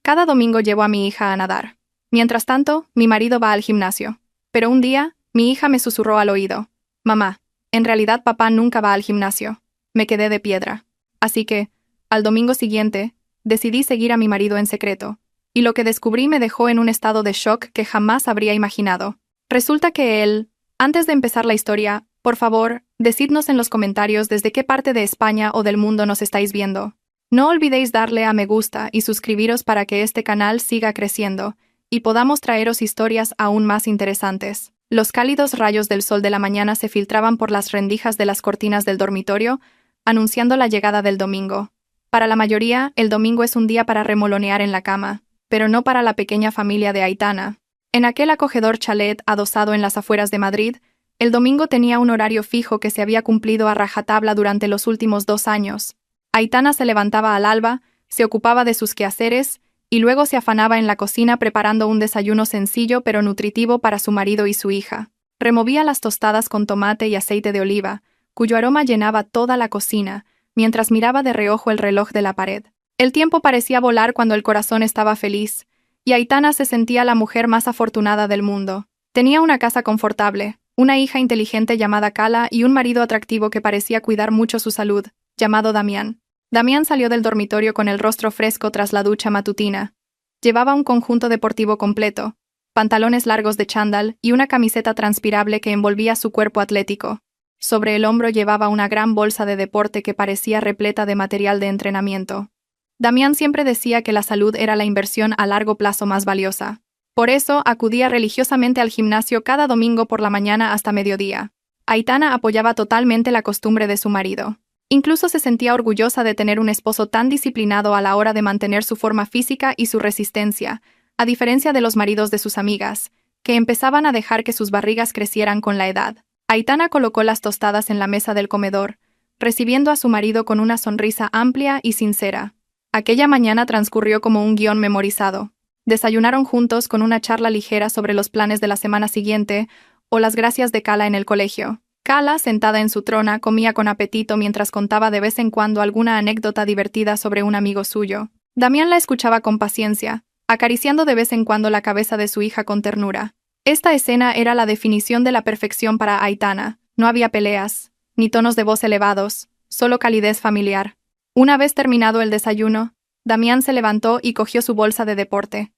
Cada domingo llevo a mi hija a nadar. Mientras tanto, mi marido va al gimnasio. Pero un día, mi hija me susurró al oído: «Mamá, en realidad papá nunca va al gimnasio». Me quedé de piedra. Así que, al domingo siguiente, decidí seguir a mi marido en secreto. Y lo que descubrí me dejó en un estado de shock que jamás habría imaginado. Resulta que él... Antes de empezar la historia, por favor, decidnos en los comentarios desde qué parte de España o del mundo nos estáis viendo. No olvidéis darle a me gusta y suscribiros para que este canal siga creciendo y podamos traeros historias aún más interesantes. Los cálidos rayos del sol de la mañana se filtraban por las rendijas de las cortinas del dormitorio, anunciando la llegada del domingo. Para la mayoría, el domingo es un día para remolonear en la cama, pero no para la pequeña familia de Aitana. En aquel acogedor chalet adosado en las afueras de Madrid, el domingo tenía un horario fijo que se había cumplido a rajatabla durante los últimos 2 años. Aitana se levantaba al alba, se ocupaba de sus quehaceres y luego se afanaba en la cocina preparando un desayuno sencillo pero nutritivo para su marido y su hija. Removía las tostadas con tomate y aceite de oliva, cuyo aroma llenaba toda la cocina, mientras miraba de reojo el reloj de la pared. El tiempo parecía volar cuando el corazón estaba feliz, y Aitana se sentía la mujer más afortunada del mundo. Tenía una casa confortable, una hija inteligente llamada Cala y un marido atractivo que parecía cuidar mucho su salud, llamado Damián. Damián salió del dormitorio con el rostro fresco tras la ducha matutina. Llevaba un conjunto deportivo completo, pantalones largos de chándal y una camiseta transpirable que envolvía su cuerpo atlético. Sobre el hombro llevaba una gran bolsa de deporte que parecía repleta de material de entrenamiento. Damián siempre decía que la salud era la inversión a largo plazo más valiosa. Por eso acudía religiosamente al gimnasio cada domingo por la mañana hasta mediodía. Aitana apoyaba totalmente la costumbre de su marido. Incluso se sentía orgullosa de tener un esposo tan disciplinado a la hora de mantener su forma física y su resistencia, a diferencia de los maridos de sus amigas, que empezaban a dejar que sus barrigas crecieran con la edad. Aitana colocó las tostadas en la mesa del comedor, recibiendo a su marido con una sonrisa amplia y sincera. Aquella mañana transcurrió como un guión memorizado. Desayunaron juntos con una charla ligera sobre los planes de la semana siguiente o las gracias de Cala en el colegio. Cala, sentada en su trona, comía con apetito mientras contaba de vez en cuando alguna anécdota divertida sobre un amigo suyo. Damián la escuchaba con paciencia, acariciando de vez en cuando la cabeza de su hija con ternura. Esta escena era la definición de la perfección para Aitana. No había peleas, ni tonos de voz elevados, solo calidez familiar. Una vez terminado el desayuno, Damián se levantó y cogió su bolsa de deporte.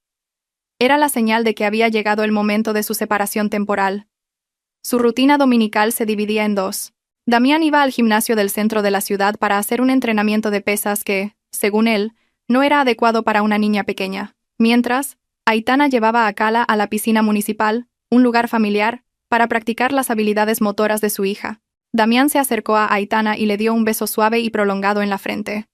Era la señal de que había llegado el momento de su separación temporal. Su rutina dominical se dividía en 2. Damián iba al gimnasio del centro de la ciudad para hacer un entrenamiento de pesas que, según él, no era adecuado para una niña pequeña. Mientras, Aitana llevaba a Cala a la piscina municipal, un lugar familiar, para practicar las habilidades motoras de su hija. Damián se acercó a Aitana y le dio un beso suave y prolongado en la frente.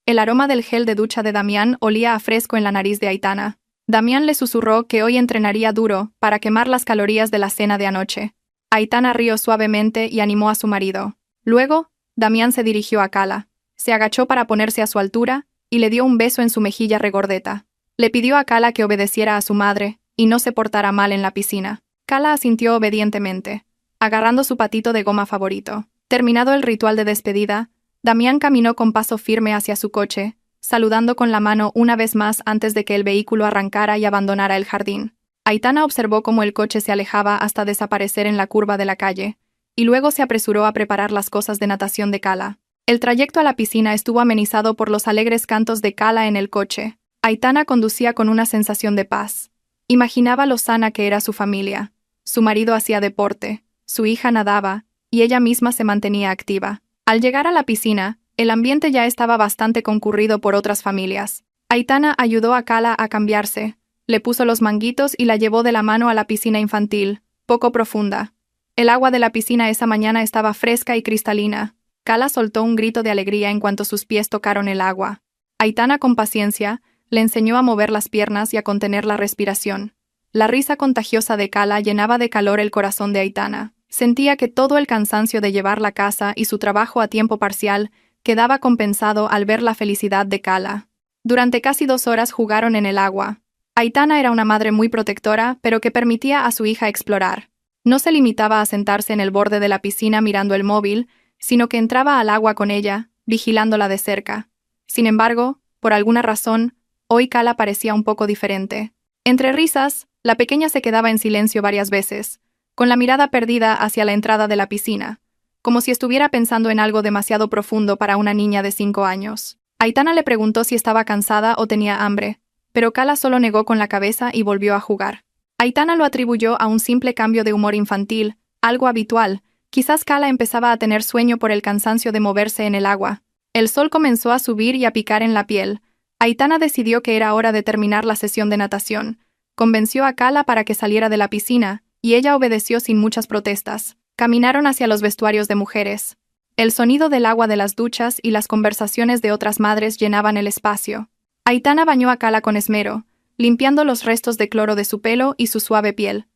El aroma del gel de ducha de Damián olía a fresco en la nariz de Aitana. Damián le susurró que hoy entrenaría duro para quemar las calorías de la cena de anoche. Aitana rió suavemente y animó a su marido. Luego, Damián se dirigió a Cala. Se agachó para ponerse a su altura y le dio un beso en su mejilla regordeta. Le pidió a Cala que obedeciera a su madre y no se portara mal en la piscina. Cala asintió obedientemente, agarrando su patito de goma favorito. Terminado el ritual de despedida, Damián caminó con paso firme hacia su coche, saludando con la mano una vez más antes de que el vehículo arrancara y abandonara el jardín. Aitana observó cómo el coche se alejaba hasta desaparecer en la curva de la calle, y luego se apresuró a preparar las cosas de natación de Cala. El trayecto a la piscina estuvo amenizado por los alegres cantos de Cala en el coche. Aitana conducía con una sensación de paz. Imaginaba lo sana que era su familia. Su marido hacía deporte, su hija nadaba, y ella misma se mantenía activa. Al llegar a la piscina, el ambiente ya estaba bastante concurrido por otras familias. Aitana ayudó a Cala a cambiarse, le puso los manguitos y la llevó de la mano a la piscina infantil, poco profunda. El agua de la piscina esa mañana estaba fresca y cristalina. Cala soltó un grito de alegría en cuanto sus pies tocaron el agua. Aitana, con paciencia, le enseñó a mover las piernas y a contener la respiración. La risa contagiosa de Cala llenaba de calor el corazón de Aitana. Sentía que todo el cansancio de llevar la casa y su trabajo a tiempo parcial quedaba compensado al ver la felicidad de Cala. Durante casi 2 horas jugaron en el agua. Aitana era una madre muy protectora, pero que permitía a su hija explorar. No se limitaba a sentarse en el borde de la piscina mirando el móvil, sino que entraba al agua con ella, vigilándola de cerca. Sin embargo, por alguna razón, Hoy Kala parecía un poco diferente. Entre risas, la pequeña se quedaba en silencio varias veces, con la mirada perdida hacia la entrada de la piscina, como si estuviera pensando en algo demasiado profundo para una niña de 5 años. Aitana le preguntó si estaba cansada o tenía hambre, pero Kala solo negó con la cabeza y volvió a jugar. Aitana lo atribuyó a un simple cambio de humor infantil, algo habitual. Quizás Kala empezaba a tener sueño por el cansancio de moverse en el agua. El sol comenzó a subir y a picar en la piel. Aitana decidió que era hora de terminar la sesión de natación. Convenció a Kala para que saliera de la piscina, y ella obedeció sin muchas protestas. Caminaron hacia los vestuarios de mujeres. El sonido del agua de las duchas y las conversaciones de otras madres llenaban el espacio. Aitana bañó a Kala con esmero, limpiando los restos de cloro de su pelo y su suave piel.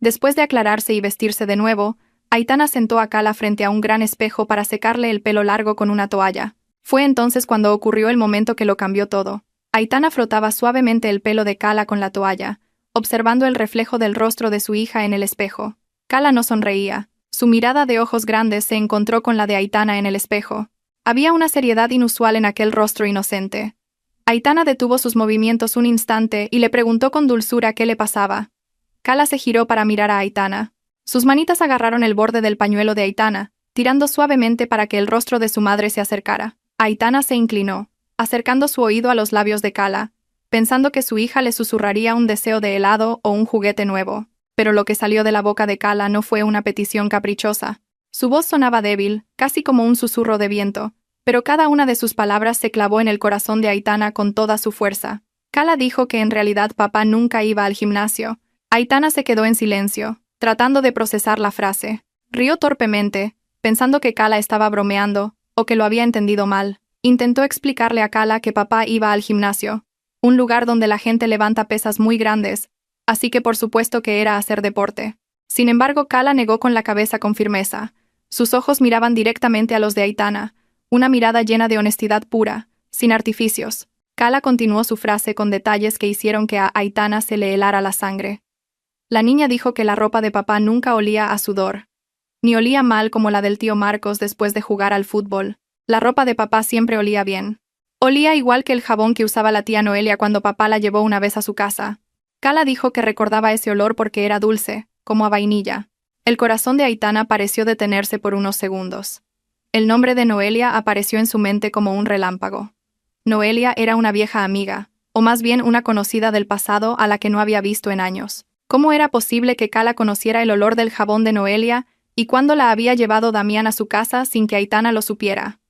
Después de aclararse y vestirse de nuevo, Aitana sentó a Kala frente a un gran espejo para secarle el pelo largo con una toalla. Fue entonces cuando ocurrió el momento que lo cambió todo. Aitana frotaba suavemente el pelo de Kala con la toalla, observando el reflejo del rostro de su hija en el espejo. Kala no sonreía. Su mirada de ojos grandes se encontró con la de Aitana en el espejo. Había una seriedad inusual en aquel rostro inocente. Aitana detuvo sus movimientos un instante y le preguntó con dulzura qué le pasaba. Kala se giró para mirar a Aitana. Sus manitas agarraron el borde del pañuelo de Aitana, tirando suavemente para que el rostro de su madre se acercara. Aitana se inclinó, acercando su oído a los labios de Kala, pensando que su hija le susurraría un deseo de helado o un juguete nuevo. Pero lo que salió de la boca de Kala no fue una petición caprichosa. Su voz sonaba débil, casi como un susurro de viento, pero cada una de sus palabras se clavó en el corazón de Aitana con toda su fuerza. Kala dijo que en realidad papá nunca iba al gimnasio. Aitana se quedó en silencio, tratando de procesar la frase. Rió torpemente, pensando que Kala estaba bromeando, o que lo había entendido mal. Intentó explicarle a Kala que papá iba al gimnasio, un lugar donde la gente levanta pesas muy grandes, así que por supuesto que era hacer deporte. Sin embargo, Kala negó con la cabeza con firmeza. Sus ojos miraban directamente a los de Aitana, una mirada llena de honestidad pura, sin artificios. Kala continuó su frase con detalles que hicieron que a Aitana se le helara la sangre. La niña dijo que la ropa de papá nunca olía a sudor, ni olía mal como la del tío Marcos después de jugar al fútbol. La ropa de papá siempre olía bien. Olía igual que el jabón que usaba la tía Noelia cuando papá la llevó una vez a su casa. Kala dijo que recordaba ese olor porque era dulce, como a vainilla. El corazón de Aitana pareció detenerse por unos segundos. El nombre de Noelia apareció en su mente como un relámpago. Noelia era una vieja amiga, o más bien una conocida del pasado a la que no había visto en años. ¿Cómo era posible que Kala conociera el olor del jabón de Noelia y cuándo la había llevado Damián a su casa sin que Aitana lo supiera?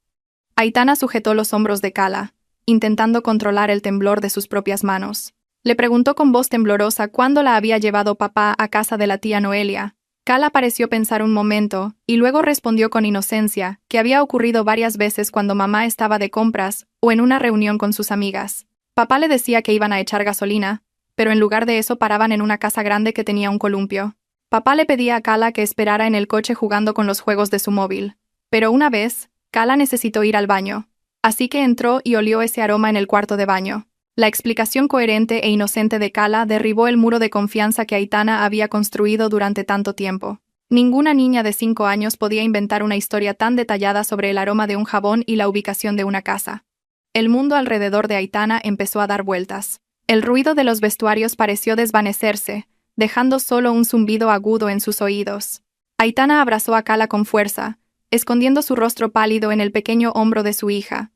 Aitana sujetó los hombros de Kala, intentando controlar el temblor de sus propias manos. Le preguntó con voz temblorosa cuándo la había llevado papá a casa de la tía Noelia. Kala pareció pensar un momento, y luego respondió con inocencia, que había ocurrido varias veces cuando mamá estaba de compras o en una reunión con sus amigas. Papá le decía que iban a echar gasolina, pero en lugar de eso paraban en una casa grande que tenía un columpio. Papá le pedía a Kala que esperara en el coche jugando con los juegos de su móvil. Pero una vez, Kala necesitó ir al baño. Así que entró y olió ese aroma en el cuarto de baño. La explicación coherente e inocente de Kala derribó el muro de confianza que Aitana había construido durante tanto tiempo. Ninguna niña de 5 años podía inventar una historia tan detallada sobre el aroma de un jabón y la ubicación de una casa. El mundo alrededor de Aitana empezó a dar vueltas. El ruido de los vestuarios pareció desvanecerse, dejando solo un zumbido agudo en sus oídos. Aitana abrazó a Kala con fuerza, escondiendo su rostro pálido en el pequeño hombro de su hija.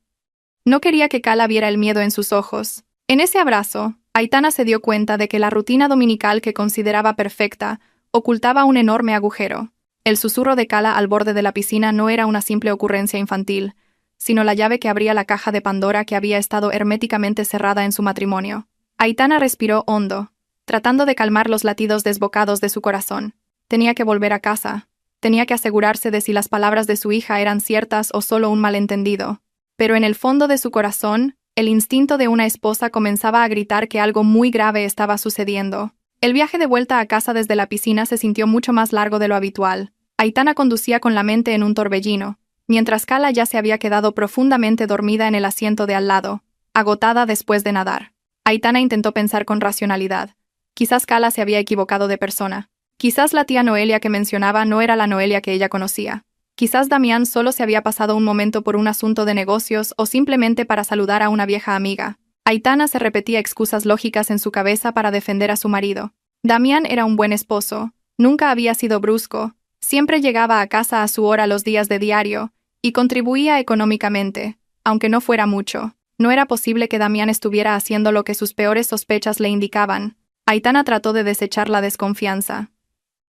No quería que Kala viera el miedo en sus ojos. En ese abrazo, Aitana se dio cuenta de que la rutina dominical que consideraba perfecta ocultaba un enorme agujero. El susurro de Kala al borde de la piscina no era una simple ocurrencia infantil, sino la llave que abría la caja de Pandora que había estado herméticamente cerrada en su matrimonio. Aitana respiró hondo, tratando de calmar los latidos desbocados de su corazón. Tenía que volver a casa. Tenía que asegurarse de si las palabras de su hija eran ciertas o solo un malentendido. Pero en el fondo de su corazón, el instinto de una esposa comenzaba a gritar que algo muy grave estaba sucediendo. El viaje de vuelta a casa desde la piscina se sintió mucho más largo de lo habitual. Aitana conducía con la mente en un torbellino, mientras Kala ya se había quedado profundamente dormida en el asiento de al lado, agotada después de nadar. Aitana intentó pensar con racionalidad. Quizás Kala se había equivocado de persona. Quizás la tía Noelia que mencionaba no era la Noelia que ella conocía. Quizás Damián solo se había pasado un momento por un asunto de negocios o simplemente para saludar a una vieja amiga. Aitana se repetía excusas lógicas en su cabeza para defender a su marido. Damián era un buen esposo, nunca había sido brusco, siempre llegaba a casa a su hora los días de diario, y contribuía económicamente, aunque no fuera mucho. No era posible que Damián estuviera haciendo lo que sus peores sospechas le indicaban. Aitana trató de desechar la desconfianza.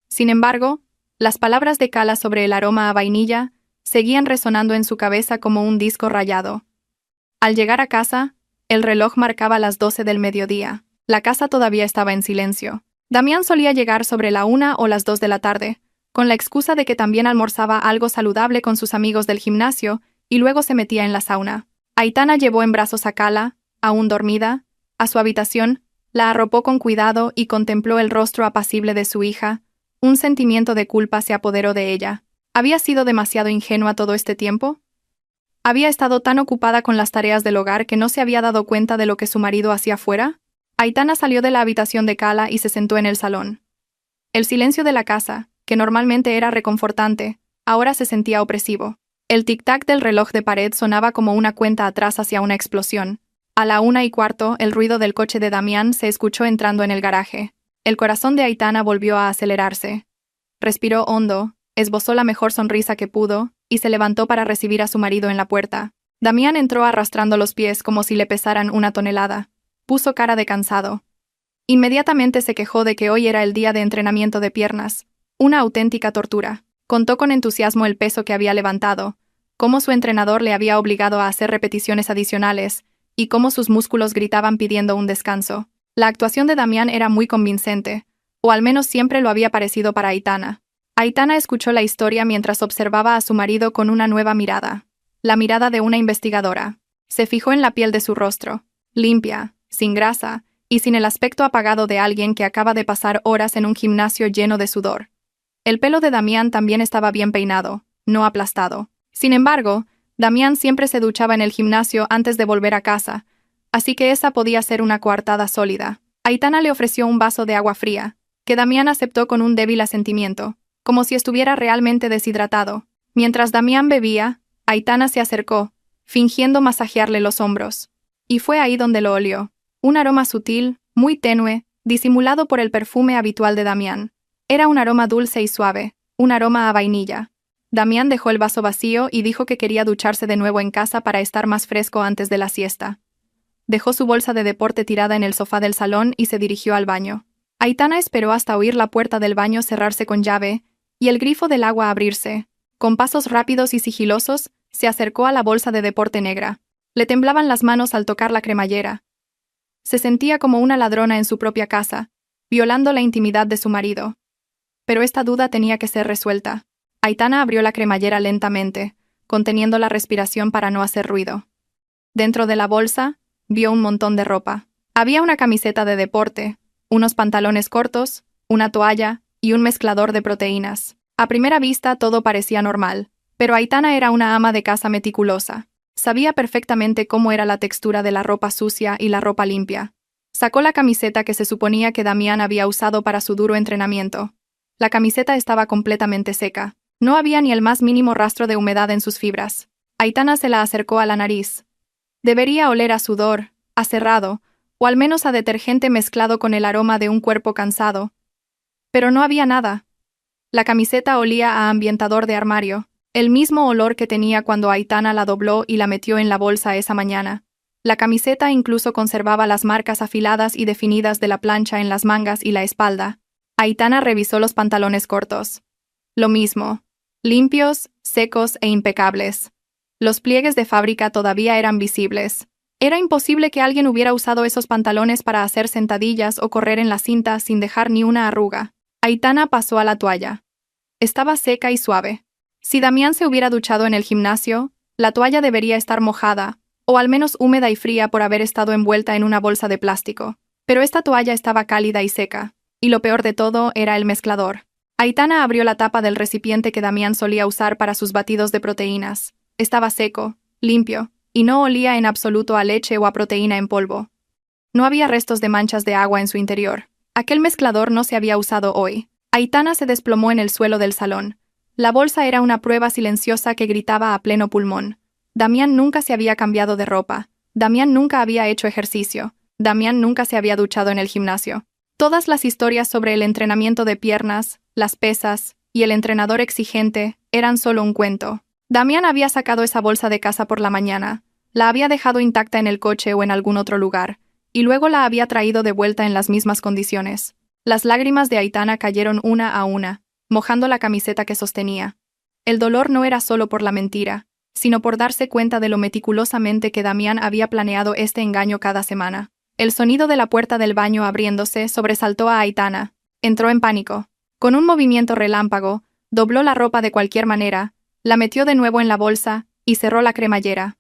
Sin embargo, las palabras de Cala sobre el aroma a vainilla seguían resonando en su cabeza como un disco rayado. Al llegar a casa, el reloj marcaba las 12 del mediodía. La casa todavía estaba en silencio. Damián solía llegar sobre la 1 o las 2 de la tarde, con la excusa de que también almorzaba algo saludable con sus amigos del gimnasio y luego se metía en la sauna. Aitana llevó en brazos a Cala, aún dormida, a su habitación, la arropó con cuidado y contempló el rostro apacible de su hija. Un sentimiento de culpa se apoderó de ella. ¿Había sido demasiado ingenua todo este tiempo? ¿Había estado tan ocupada con las tareas del hogar que no se había dado cuenta de lo que su marido hacía fuera? Aitana salió de la habitación de Cala y se sentó en el salón. El silencio de la casa, que normalmente era reconfortante, ahora se sentía opresivo. El tic-tac del reloj de pared sonaba como una cuenta atrás hacia una explosión. A la 1:15, el ruido del coche de Damián se escuchó entrando en el garaje. El corazón de Aitana volvió a acelerarse. Respiró hondo, esbozó la mejor sonrisa que pudo, y se levantó para recibir a su marido en la puerta. Damián entró arrastrando los pies como si le pesaran 1 tonelada. Puso cara de cansado. Inmediatamente se quejó de que hoy era el día de entrenamiento de piernas. Una auténtica tortura. Contó con entusiasmo el peso que había levantado, cómo su entrenador le había obligado a hacer repeticiones adicionales, y cómo sus músculos gritaban pidiendo un descanso. La actuación de Damián era muy convincente, o al menos siempre lo había parecido para Aitana. Aitana escuchó la historia mientras observaba a su marido con una nueva mirada. La mirada de una investigadora. Se fijó en la piel de su rostro, limpia, sin grasa, y sin el aspecto apagado de alguien que acaba de pasar horas en un gimnasio lleno de sudor. El pelo de Damián también estaba bien peinado, no aplastado. Sin embargo, Damián siempre se duchaba en el gimnasio antes de volver a casa, así que esa podía ser una coartada sólida. Aitana le ofreció un vaso de agua fría, que Damián aceptó con un débil asentimiento, como si estuviera realmente deshidratado. Mientras Damián bebía, Aitana se acercó, fingiendo masajearle los hombros. Y fue ahí donde lo olió. Un aroma sutil, muy tenue, disimulado por el perfume habitual de Damián. Era un aroma dulce y suave, un aroma a vainilla. Damián dejó el vaso vacío y dijo que quería ducharse de nuevo en casa para estar más fresco antes de la siesta. Dejó su bolsa de deporte tirada en el sofá del salón y se dirigió al baño. Aitana esperó hasta oír la puerta del baño cerrarse con llave y el grifo del agua abrirse. Con pasos rápidos y sigilosos, se acercó a la bolsa de deporte negra. Le temblaban las manos al tocar la cremallera. Se sentía como una ladrona en su propia casa, violando la intimidad de su marido. Pero esta duda tenía que ser resuelta. Aitana abrió la cremallera lentamente, conteniendo la respiración para no hacer ruido. Dentro de la bolsa, vio un montón de ropa. Había una camiseta de deporte, unos pantalones cortos, una toalla y un mezclador de proteínas. A primera vista todo parecía normal, pero Aitana era una ama de casa meticulosa. Sabía perfectamente cómo era la textura de la ropa sucia y la ropa limpia. Sacó la camiseta que se suponía que Damián había usado para su duro entrenamiento. La camiseta estaba completamente seca. No había ni el más mínimo rastro de humedad en sus fibras. Aitana se la acercó a la nariz. Debería oler a sudor, a cerrado, o al menos a detergente mezclado con el aroma de un cuerpo cansado. Pero no había nada. La camiseta olía a ambientador de armario, el mismo olor que tenía cuando Aitana la dobló y la metió en la bolsa esa mañana. La camiseta incluso conservaba las marcas afiladas y definidas de la plancha en las mangas y la espalda. Aitana revisó los pantalones cortos. Lo mismo. Limpios, secos e impecables. Los pliegues de fábrica todavía eran visibles. Era imposible que alguien hubiera usado esos pantalones para hacer sentadillas o correr en la cinta sin dejar ni una arruga. Aitana pasó a la toalla. Estaba seca y suave. Si Damián se hubiera duchado en el gimnasio, la toalla debería estar mojada, o al menos húmeda y fría por haber estado envuelta en una bolsa de plástico. Pero esta toalla estaba cálida y seca. Y lo peor de todo era el mezclador. Aitana abrió la tapa del recipiente que Damián solía usar para sus batidos de proteínas. Estaba seco, limpio, y no olía en absoluto a leche o a proteína en polvo. No había restos de manchas de agua en su interior. Aquel mezclador no se había usado hoy. Aitana se desplomó en el suelo del salón. La bolsa era una prueba silenciosa que gritaba a pleno pulmón. Damián nunca se había cambiado de ropa, Damián nunca había hecho ejercicio. Damián nunca se había duchado en el gimnasio. Todas las historias sobre el entrenamiento de piernas, las pesas y el entrenador exigente eran solo un cuento. Damián había sacado esa bolsa de casa por la mañana, la había dejado intacta en el coche o en algún otro lugar, y luego la había traído de vuelta en las mismas condiciones. Las lágrimas de Aitana cayeron una a una, mojando la camiseta que sostenía. El dolor no era solo por la mentira, sino por darse cuenta de lo meticulosamente que Damián había planeado este engaño cada semana. El sonido de la puerta del baño abriéndose sobresaltó a Aitana. Entró en pánico. Con un movimiento relámpago, dobló la ropa de cualquier manera, la metió de nuevo en la bolsa y cerró la cremallera.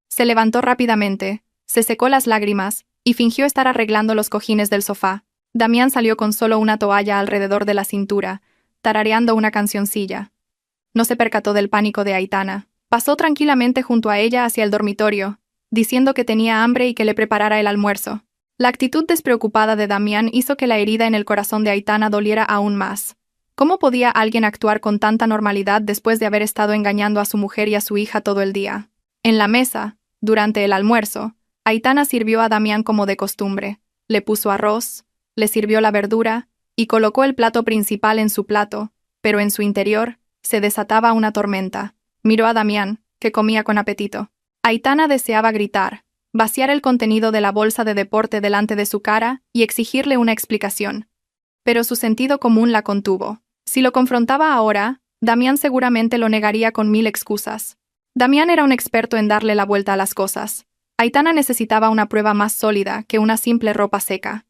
Se levantó rápidamente, se secó las lágrimas y fingió estar arreglando los cojines del sofá. Damián salió con solo una toalla alrededor de la cintura, tarareando una cancioncilla. No se percató del pánico de Aitana. Pasó tranquilamente junto a ella hacia el dormitorio, diciendo que tenía hambre y que le preparara el almuerzo. La actitud despreocupada de Damián hizo que la herida en el corazón de Aitana doliera aún más. ¿Cómo podía alguien actuar con tanta normalidad después de haber estado engañando a su mujer y a su hija todo el día? En la mesa, durante el almuerzo, Aitana sirvió a Damián como de costumbre. Le puso arroz, le sirvió la verdura y colocó el plato principal en su plato, pero en su interior se desataba una tormenta. Miró a Damián, que comía con apetito. Aitana deseaba gritar, vaciar el contenido de la bolsa de deporte delante de su cara y exigirle una explicación. Pero su sentido común la contuvo. Si lo confrontaba ahora, Damián seguramente lo negaría con 1000 excusas. Damián era un experto en darle la vuelta a las cosas. Aitana necesitaba una prueba más sólida que una simple ropa seca.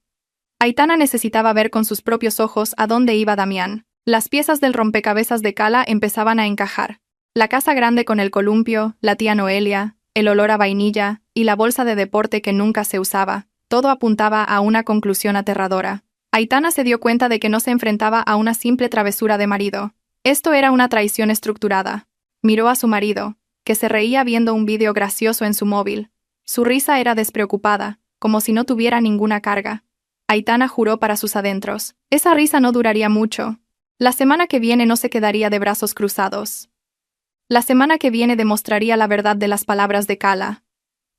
Aitana necesitaba ver con sus propios ojos a dónde iba Damián. Las piezas del rompecabezas de Cala empezaban a encajar. La casa grande con el columpio, la tía Noelia, el olor a vainilla y la bolsa de deporte que nunca se usaba, todo apuntaba a una conclusión aterradora. Aitana se dio cuenta de que no se enfrentaba a una simple travesura de marido. Esto era una traición estructurada. Miró a su marido, que se reía viendo un vídeo gracioso en su móvil. Su risa era despreocupada, como si no tuviera ninguna carga. Aitana juró para sus adentros. Esa risa no duraría mucho. La semana que viene no se quedaría de brazos cruzados. La semana que viene demostraría la verdad de las palabras de Cala.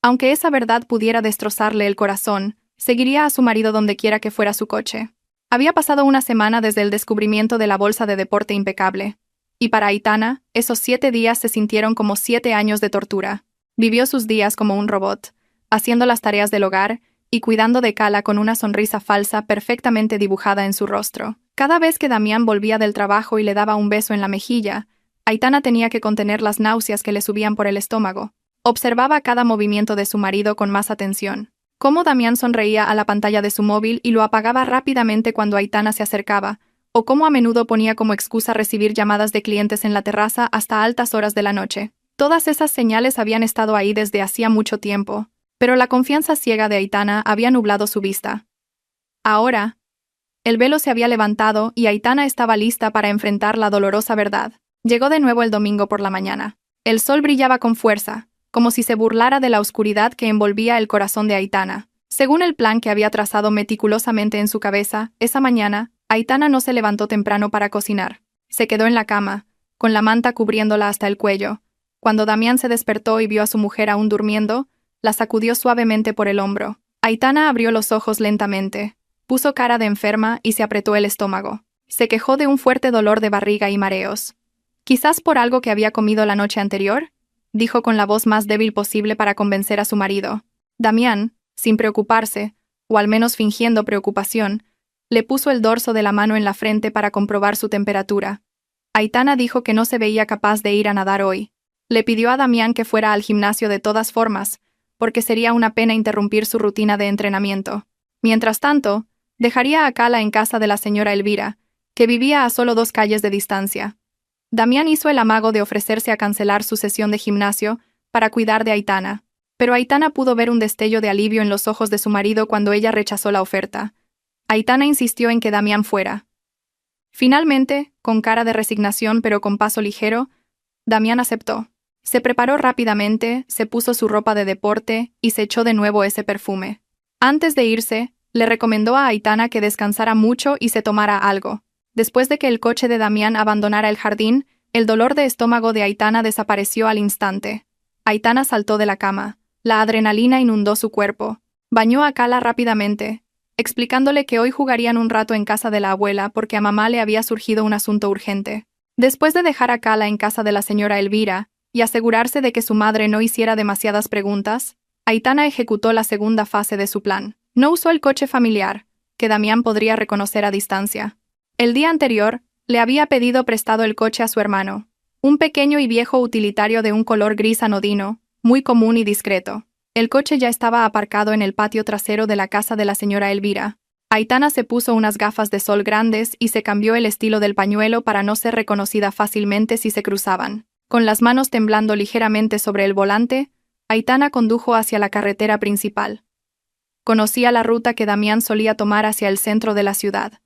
Aunque esa verdad pudiera destrozarle el corazón, seguiría a su marido donde quiera que fuera su coche. Había pasado una semana desde el descubrimiento de la bolsa de deporte impecable. Y para Aitana, esos 7 días se sintieron como 7 años de tortura. Vivió sus días como un robot, haciendo las tareas del hogar y cuidando de Cala con una sonrisa falsa perfectamente dibujada en su rostro. Cada vez que Damián volvía del trabajo y le daba un beso en la mejilla, Aitana tenía que contener las náuseas que le subían por el estómago. Observaba cada movimiento de su marido con más atención. Cómo Damián sonreía a la pantalla de su móvil y lo apagaba rápidamente cuando Aitana se acercaba, o cómo a menudo ponía como excusa recibir llamadas de clientes en la terraza hasta altas horas de la noche. Todas esas señales habían estado ahí desde hacía mucho tiempo, pero la confianza ciega de Aitana había nublado su vista. Ahora, el velo se había levantado y Aitana estaba lista para enfrentar la dolorosa verdad. Llegó de nuevo el domingo por la mañana. El sol brillaba con fuerza, como si se burlara de la oscuridad que envolvía el corazón de Aitana. Según el plan que había trazado meticulosamente en su cabeza, esa mañana, Aitana no se levantó temprano para cocinar. Se quedó en la cama, con la manta cubriéndola hasta el cuello. Cuando Damián se despertó y vio a su mujer aún durmiendo, la sacudió suavemente por el hombro. Aitana abrió los ojos lentamente, puso cara de enferma y se apretó el estómago. Se quejó de un fuerte dolor de barriga y mareos. «Quizás por algo que había comido la noche anterior», dijo con la voz más débil posible para convencer a su marido. Damián, sin preocuparse, o al menos fingiendo preocupación, le puso el dorso de la mano en la frente para comprobar su temperatura. Aitana dijo que no se veía capaz de ir a nadar hoy. Le pidió a Damián que fuera al gimnasio de todas formas, porque sería una pena interrumpir su rutina de entrenamiento. Mientras tanto, dejaría a Cala en casa de la señora Elvira, que vivía a solo 2 calles de distancia. Damián hizo el amago de ofrecerse a cancelar su sesión de gimnasio para cuidar de Aitana, pero Aitana pudo ver un destello de alivio en los ojos de su marido cuando ella rechazó la oferta. Aitana insistió en que Damián fuera. Finalmente, con cara de resignación pero con paso ligero, Damián aceptó. Se preparó rápidamente, se puso su ropa de deporte y se echó de nuevo ese perfume. Antes de irse, le recomendó a Aitana que descansara mucho y se tomara algo. Después de que el coche de Damián abandonara el jardín, el dolor de estómago de Aitana desapareció al instante. Aitana saltó de la cama, La adrenalina inundó su cuerpo. Bañó a Kala rápidamente, explicándole que hoy jugarían un rato en casa de la abuela porque a mamá le había surgido un asunto urgente. Después de dejar a Kala en casa de la señora Elvira y asegurarse de que su madre no hiciera demasiadas preguntas, Aitana ejecutó la segunda fase de su plan. No usó el coche familiar, que Damián podría reconocer a distancia. El día anterior, le había pedido prestado el coche a su hermano, un pequeño y viejo utilitario de un color gris anodino, muy común y discreto. El coche ya estaba aparcado en el patio trasero de la casa de la señora Elvira. Aitana se puso unas gafas de sol grandes y se cambió el estilo del pañuelo para no ser reconocida fácilmente si se cruzaban. Con las manos temblando ligeramente sobre el volante, Aitana condujo hacia la carretera principal. Conocía la ruta que Damián solía tomar hacia el centro de la ciudad.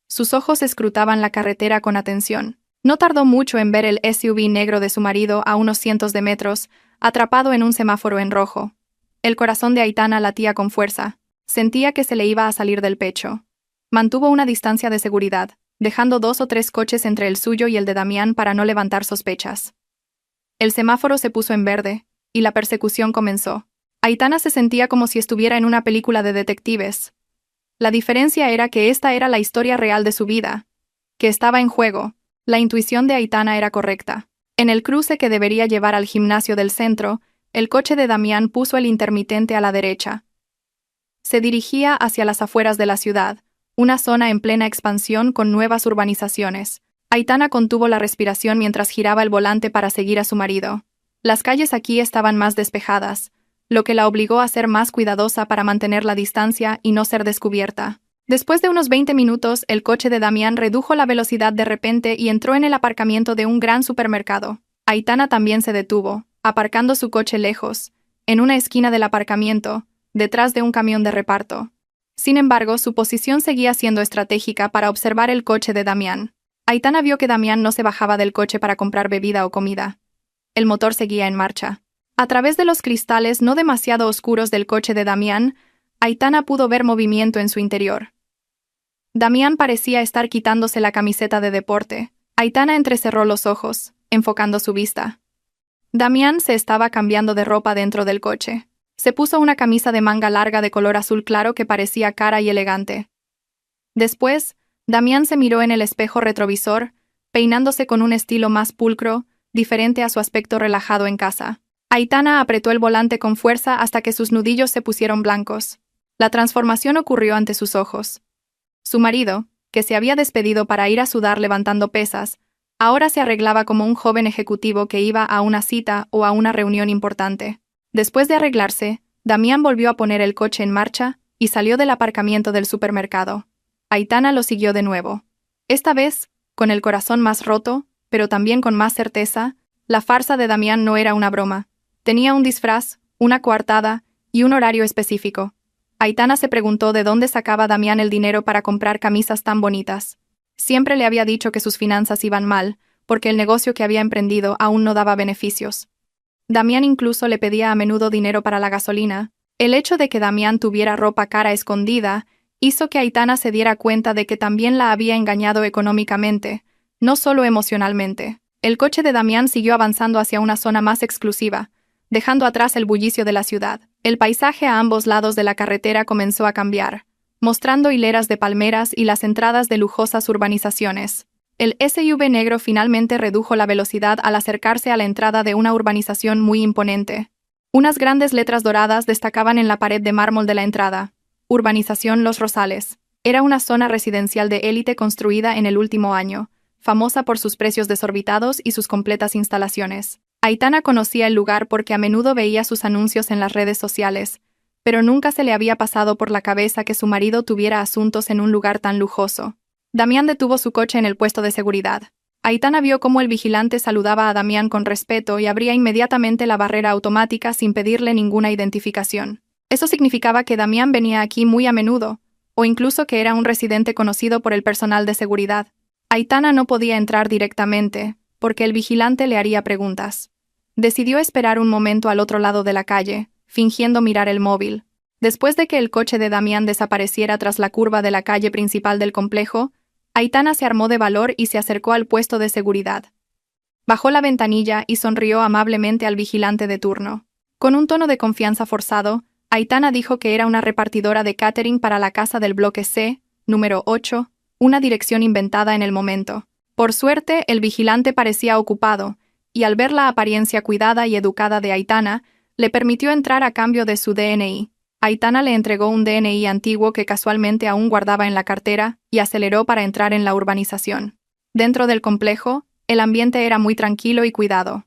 Sus ojos escrutaban la carretera con atención. No tardó mucho en ver el SUV negro de su marido a unos cientos de metros, atrapado en un semáforo en rojo. El corazón de Aitana latía con fuerza. Sentía que se le iba a salir del pecho. Mantuvo una distancia de seguridad, dejando 2 o 3 coches entre el suyo y el de Damián para no levantar sospechas. El semáforo se puso en verde, y la persecución comenzó. Aitana se sentía como si estuviera en una película de detectives. La diferencia era que esta era la historia real de su vida, que estaba en juego. La intuición de Aitana era correcta. En el cruce que debería llevar al gimnasio del centro, el coche de Damián puso el intermitente a la derecha. Se dirigía hacia las afueras de la ciudad, una zona en plena expansión con nuevas urbanizaciones. Aitana contuvo la respiración mientras giraba el volante para seguir a su marido. Las calles aquí estaban más despejadas, lo que la obligó a ser más cuidadosa para mantener la distancia y no ser descubierta. Después de unos 20 minutos, el coche de Damián redujo la velocidad de repente y entró en el aparcamiento de un gran supermercado. Aitana también se detuvo, aparcando su coche lejos, en una esquina del aparcamiento, detrás de un camión de reparto. Sin embargo, su posición seguía siendo estratégica para observar el coche de Damián. Aitana vio que Damián no se bajaba del coche para comprar bebida o comida. El motor seguía en marcha. A través de los cristales no demasiado oscuros del coche de Damián, Aitana pudo ver movimiento en su interior. Damián parecía estar quitándose la camiseta de deporte. Aitana entrecerró los ojos, enfocando su vista. Damián se estaba cambiando de ropa dentro del coche. Se puso una camisa de manga larga de color azul claro que parecía cara y elegante. Después, Damián se miró en el espejo retrovisor, peinándose con un estilo más pulcro, diferente a su aspecto relajado en casa. Aitana apretó el volante con fuerza hasta que sus nudillos se pusieron blancos. La transformación ocurrió ante sus ojos. Su marido, que se había despedido para ir a sudar levantando pesas, ahora se arreglaba como un joven ejecutivo que iba a una cita o a una reunión importante. Después de arreglarse, Damián volvió a poner el coche en marcha y salió del aparcamiento del supermercado. Aitana lo siguió de nuevo. Esta vez, con el corazón más roto, pero también con más certeza, la farsa de Damián no era una broma. Tenía un disfraz, una coartada y un horario específico. Aitana se preguntó de dónde sacaba Damián el dinero para comprar camisas tan bonitas. Siempre le había dicho que sus finanzas iban mal, porque el negocio que había emprendido aún no daba beneficios. Damián incluso le pedía a menudo dinero para la gasolina. El hecho de que Damián tuviera ropa cara escondida hizo que Aitana se diera cuenta de que también la había engañado económicamente, no solo emocionalmente. El coche de Damián siguió avanzando hacia una zona más exclusiva, dejando atrás el bullicio de la ciudad. El paisaje a ambos lados de la carretera comenzó a cambiar, mostrando hileras de palmeras y las entradas de lujosas urbanizaciones. El SUV negro finalmente redujo la velocidad al acercarse a la entrada de una urbanización muy imponente. Unas grandes letras doradas destacaban en la pared de mármol de la entrada. Urbanización Los Rosales. Era una zona residencial de élite construida en el último año, famosa por sus precios desorbitados y sus completas instalaciones. Aitana conocía el lugar porque a menudo veía sus anuncios en las redes sociales, pero nunca se le había pasado por la cabeza que su marido tuviera asuntos en un lugar tan lujoso. Damián detuvo su coche en el puesto de seguridad. Aitana vio cómo el vigilante saludaba a Damián con respeto y abría inmediatamente la barrera automática sin pedirle ninguna identificación. Eso significaba que Damián venía aquí muy a menudo, o incluso que era un residente conocido por el personal de seguridad. Aitana no podía entrar directamente, porque el vigilante le haría preguntas. Decidió esperar un momento al otro lado de la calle, fingiendo mirar el móvil. Después de que el coche de Damián desapareciera tras la curva de la calle principal del complejo, Aitana se armó de valor y se acercó al puesto de seguridad. Bajó la ventanilla y sonrió amablemente al vigilante de turno. Con un tono de confianza forzado, Aitana dijo que era una repartidora de catering para la casa del bloque C, número 8, una dirección inventada en el momento. Por suerte, el vigilante parecía ocupado, y al ver la apariencia cuidada y educada de Aitana, le permitió entrar a cambio de su DNI. Aitana le entregó un DNI antiguo que casualmente aún guardaba en la cartera y aceleró para entrar en la urbanización. Dentro del complejo, el ambiente era muy tranquilo y cuidado.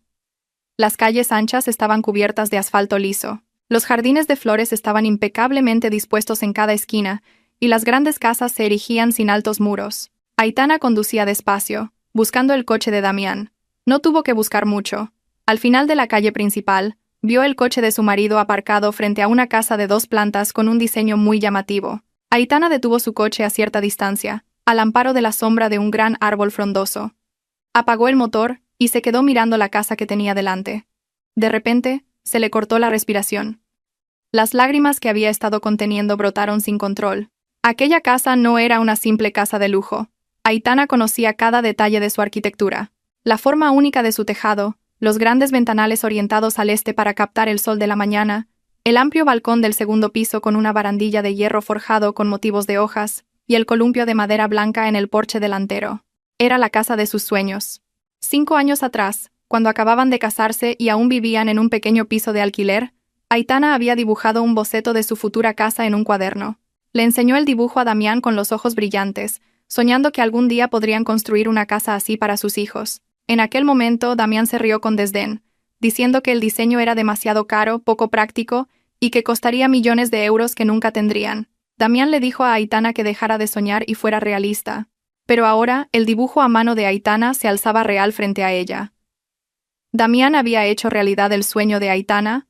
Las calles anchas estaban cubiertas de asfalto liso. Los jardines de flores estaban impecablemente dispuestos en cada esquina, y las grandes casas se erigían sin altos muros. Aitana conducía despacio, buscando el coche de Damián. No tuvo que buscar mucho. Al final de la calle principal, vio el coche de su marido aparcado frente a una casa de 2 plantas con un diseño muy llamativo. Aitana detuvo su coche a cierta distancia, al amparo de la sombra de un gran árbol frondoso. Apagó el motor y se quedó mirando la casa que tenía delante. De repente, se le cortó la respiración. Las lágrimas que había estado conteniendo brotaron sin control. Aquella casa no era una simple casa de lujo. Aitana conocía cada detalle de su arquitectura. La forma única de su tejado, los grandes ventanales orientados al este para captar el sol de la mañana, el amplio balcón del segundo piso con una barandilla de hierro forjado con motivos de hojas, y el columpio de madera blanca en el porche delantero. Era la casa de sus sueños. 5 años atrás, cuando acababan de casarse y aún vivían en un pequeño piso de alquiler, Aitana había dibujado un boceto de su futura casa en un cuaderno. Le enseñó el dibujo a Damián con los ojos brillantes, soñando que algún día podrían construir una casa así para sus hijos. En aquel momento, Damián se rió con desdén, diciendo que el diseño era demasiado caro, poco práctico, y que costaría millones de euros que nunca tendrían. Damián le dijo a Aitana que dejara de soñar y fuera realista. Pero ahora, el dibujo a mano de Aitana se alzaba real frente a ella. Damián había hecho realidad el sueño de Aitana,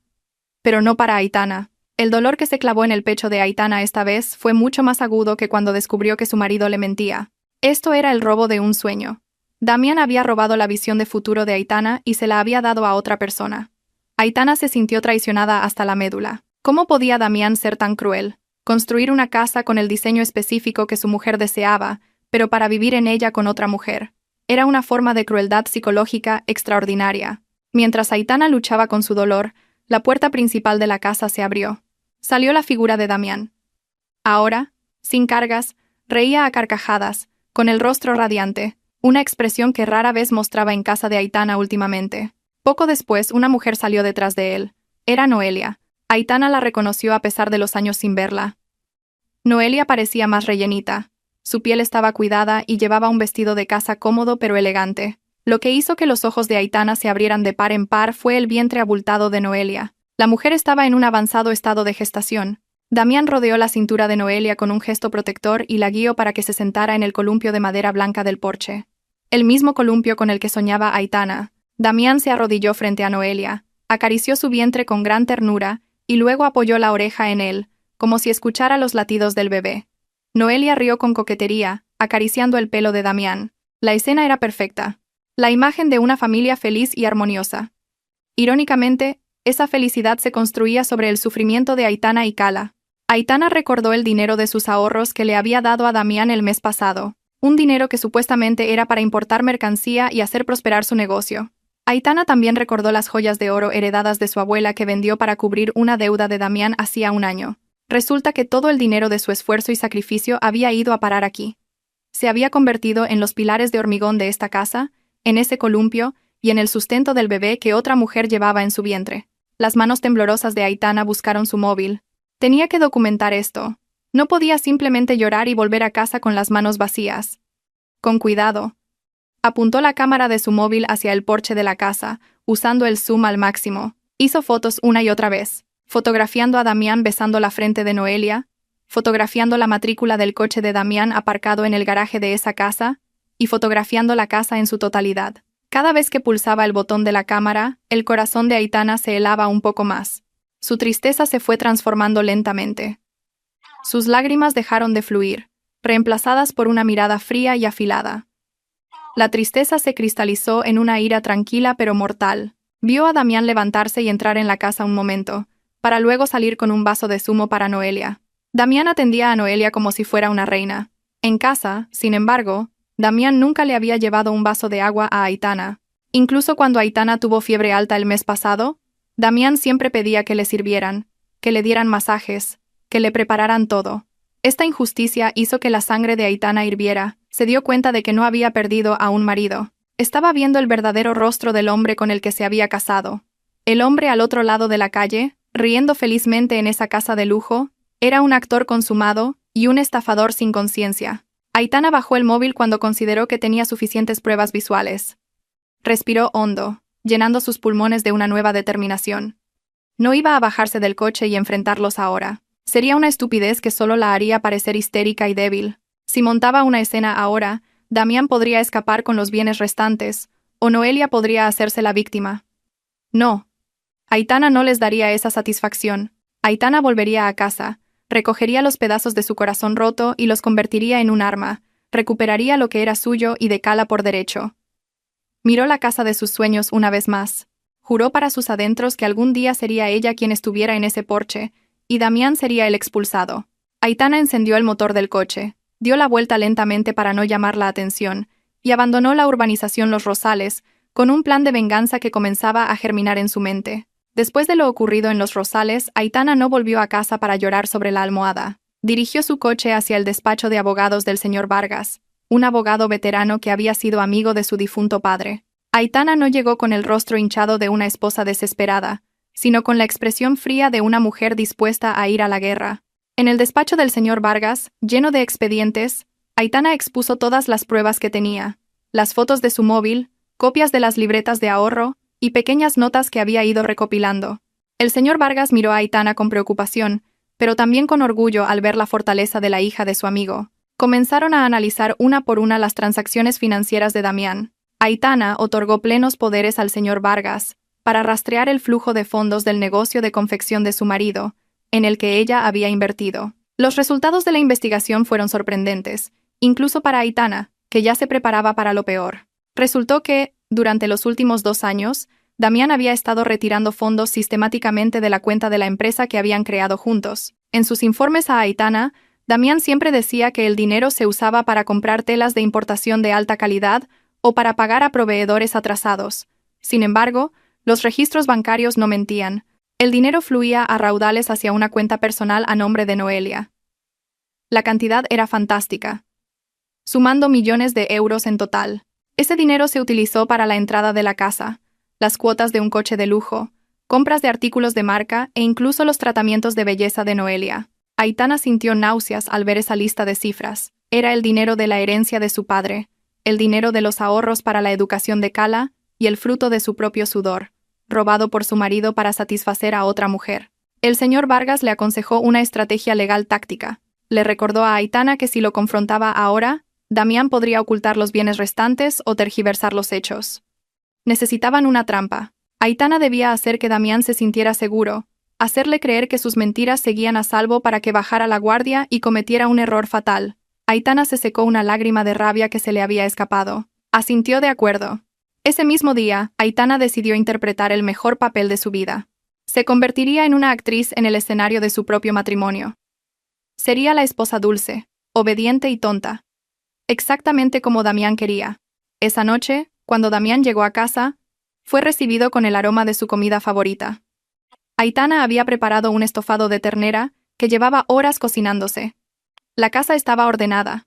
pero no para Aitana. El dolor que se clavó en el pecho de Aitana esta vez fue mucho más agudo que cuando descubrió que su marido le mentía. Esto era el robo de un sueño. Damián había robado la visión de futuro de Aitana y se la había dado a otra persona. Aitana se sintió traicionada hasta la médula. ¿Cómo podía Damián ser tan cruel? Construir una casa con el diseño específico que su mujer deseaba, pero para vivir en ella con otra mujer. Era una forma de crueldad psicológica extraordinaria. Mientras Aitana luchaba con su dolor, la puerta principal de la casa se abrió. Salió la figura de Damián. Ahora, sin cargas, reía a carcajadas, con el rostro radiante, una expresión que rara vez mostraba en casa de Aitana últimamente. Poco después, una mujer salió detrás de él. Era Noelia. Aitana la reconoció a pesar de los años sin verla. Noelia parecía más rellenita. Su piel estaba cuidada y llevaba un vestido de casa cómodo pero elegante. Lo que hizo que los ojos de Aitana se abrieran de par en par fue el vientre abultado de Noelia. La mujer estaba en un avanzado estado de gestación. Damián rodeó la cintura de Noelia con un gesto protector y la guió para que se sentara en el columpio de madera blanca del porche. El mismo columpio con el que soñaba Aitana. Damián se arrodilló frente a Noelia, acarició su vientre con gran ternura y luego apoyó la oreja en él, como si escuchara los latidos del bebé. Noelia rió con coquetería, acariciando el pelo de Damián. La escena era perfecta. La imagen de una familia feliz y armoniosa. Irónicamente, esa felicidad se construía sobre el sufrimiento de Aitana y Cala. Aitana recordó el dinero de sus ahorros que le había dado a Damián el mes pasado, un dinero que supuestamente era para importar mercancía y hacer prosperar su negocio. Aitana también recordó las joyas de oro heredadas de su abuela que vendió para cubrir una deuda de Damián hacía un año. Resulta que todo el dinero de su esfuerzo y sacrificio había ido a parar aquí. Se había convertido en los pilares de hormigón de esta casa, en ese columpio y en el sustento del bebé que otra mujer llevaba en su vientre. Las manos temblorosas de Aitana buscaron su móvil. Tenía que documentar esto. No podía simplemente llorar y volver a casa con las manos vacías. Con cuidado. Apuntó la cámara de su móvil hacia el porche de la casa, usando el zoom al máximo. Hizo fotos una y otra vez, fotografiando a Damián besando la frente de Noelia, fotografiando la matrícula del coche de Damián aparcado en el garaje de esa casa, y fotografiando la casa en su totalidad. Cada vez que pulsaba el botón de la cámara, el corazón de Aitana se helaba un poco más. Su tristeza se fue transformando lentamente. Sus lágrimas dejaron de fluir, reemplazadas por una mirada fría y afilada. La tristeza se cristalizó en una ira tranquila pero mortal. Vio a Damián levantarse y entrar en la casa un momento, para luego salir con un vaso de zumo para Noelia. Damián atendía a Noelia como si fuera una reina. En casa, sin embargo, Damián nunca le había llevado un vaso de agua a Aitana. Incluso cuando Aitana tuvo fiebre alta el mes pasado, Damián siempre pedía que le sirvieran, que le dieran masajes, que le prepararan todo. Esta injusticia hizo que la sangre de Aitana hirviera. Se dio cuenta de que no había perdido a un marido. Estaba viendo el verdadero rostro del hombre con el que se había casado. El hombre al otro lado de la calle, riendo felizmente en esa casa de lujo, era un actor consumado y un estafador sin conciencia. Aitana bajó el móvil cuando consideró que tenía suficientes pruebas visuales. Respiró hondo, llenando sus pulmones de una nueva determinación. No iba a bajarse del coche y enfrentarlos ahora. Sería una estupidez que solo la haría parecer histérica y débil. Si montaba una escena ahora, Damián podría escapar con los bienes restantes, o Noelia podría hacerse la víctima. No. Aitana no les daría esa satisfacción. Aitana volvería a casa, recogería los pedazos de su corazón roto y los convertiría en un arma, recuperaría lo que era suyo y de Cala por derecho. Miró la casa de sus sueños una vez más. Juró para sus adentros que algún día sería ella quien estuviera en ese porche, y Damián sería el expulsado. Aitana encendió el motor del coche, dio la vuelta lentamente para no llamar la atención, y abandonó la urbanización Los Rosales, con un plan de venganza que comenzaba a germinar en su mente. Después de lo ocurrido en Los Rosales, Aitana no volvió a casa para llorar sobre la almohada. Dirigió su coche hacia el despacho de abogados del señor Vargas, un abogado veterano que había sido amigo de su difunto padre. Aitana no llegó con el rostro hinchado de una esposa desesperada, sino con la expresión fría de una mujer dispuesta a ir a la guerra. En el despacho del señor Vargas, lleno de expedientes, Aitana expuso todas las pruebas que tenía, las fotos de su móvil, copias de las libretas de ahorro y pequeñas notas que había ido recopilando. El señor Vargas miró a Aitana con preocupación, pero también con orgullo al ver la fortaleza de la hija de su amigo. Comenzaron a analizar una por una las transacciones financieras de Damián. Aitana otorgó plenos poderes al señor Vargas para rastrear el flujo de fondos del negocio de confección de su marido, en el que ella había invertido. Los resultados de la investigación fueron sorprendentes, incluso para Aitana, que ya se preparaba para lo peor. Resultó que, durante los últimos 2 años, Damián había estado retirando fondos sistemáticamente de la cuenta de la empresa que habían creado juntos. En sus informes a Aitana, Damián siempre decía que el dinero se usaba para comprar telas de importación de alta calidad o para pagar a proveedores atrasados. Sin embargo, los registros bancarios no mentían. El dinero fluía a raudales hacia una cuenta personal a nombre de Noelia. La cantidad era fantástica, sumando millones de euros en total. Ese dinero se utilizó para la entrada de la casa, las cuotas de un coche de lujo, compras de artículos de marca e incluso los tratamientos de belleza de Noelia. Aitana sintió náuseas al ver esa lista de cifras. Era el dinero de la herencia de su padre, el dinero de los ahorros para la educación de Cala y el fruto de su propio sudor, robado por su marido para satisfacer a otra mujer. El señor Vargas le aconsejó una estrategia legal táctica. Le recordó a Aitana que si lo confrontaba ahora, Damián podría ocultar los bienes restantes o tergiversar los hechos. Necesitaban una trampa. Aitana debía hacer que Damián se sintiera seguro, hacerle creer que sus mentiras seguían a salvo para que bajara la guardia y cometiera un error fatal. Aitana se secó una lágrima de rabia que se le había escapado. Asintió de acuerdo. Ese mismo día, Aitana decidió interpretar el mejor papel de su vida. Se convertiría en una actriz en el escenario de su propio matrimonio. Sería la esposa dulce, obediente y tonta. Exactamente como Damián quería. Esa noche, cuando Damián llegó a casa, fue recibido con el aroma de su comida favorita. Aitana había preparado un estofado de ternera que llevaba horas cocinándose. La casa estaba ordenada,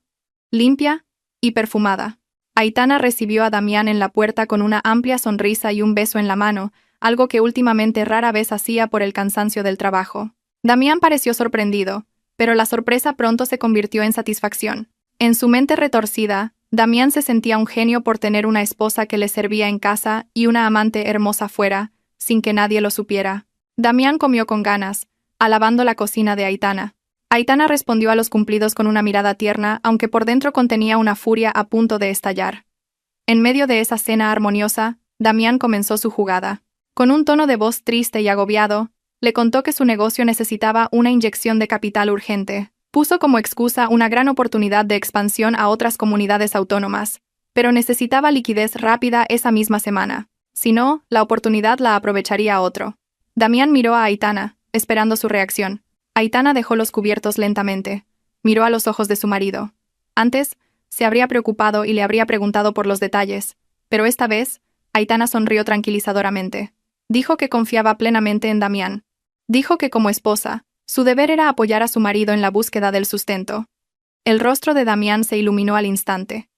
limpia y perfumada. Aitana recibió a Damián en la puerta con una amplia sonrisa y un beso en la mano, algo que últimamente rara vez hacía por el cansancio del trabajo. Damián pareció sorprendido, pero la sorpresa pronto se convirtió en satisfacción. En su mente retorcida, Damián se sentía un genio por tener una esposa que le servía en casa y una amante hermosa fuera, sin que nadie lo supiera. Damián comió con ganas, alabando la cocina de Aitana. Aitana respondió a los cumplidos con una mirada tierna, aunque por dentro contenía una furia a punto de estallar. En medio de esa cena armoniosa, Damián comenzó su jugada. Con un tono de voz triste y agobiado, le contó que su negocio necesitaba una inyección de capital urgente. Puso como excusa una gran oportunidad de expansión a otras comunidades autónomas, pero necesitaba liquidez rápida esa misma semana. Si no, la oportunidad la aprovecharía otro. Damián miró a Aitana, esperando su reacción. Aitana dejó los cubiertos lentamente. Miró a los ojos de su marido. Antes, se habría preocupado y le habría preguntado por los detalles, pero esta vez, Aitana sonrió tranquilizadoramente. Dijo que confiaba plenamente en Damián. Dijo que como esposa, su deber era apoyar a su marido en la búsqueda del sustento. El rostro de Damián se iluminó al instante.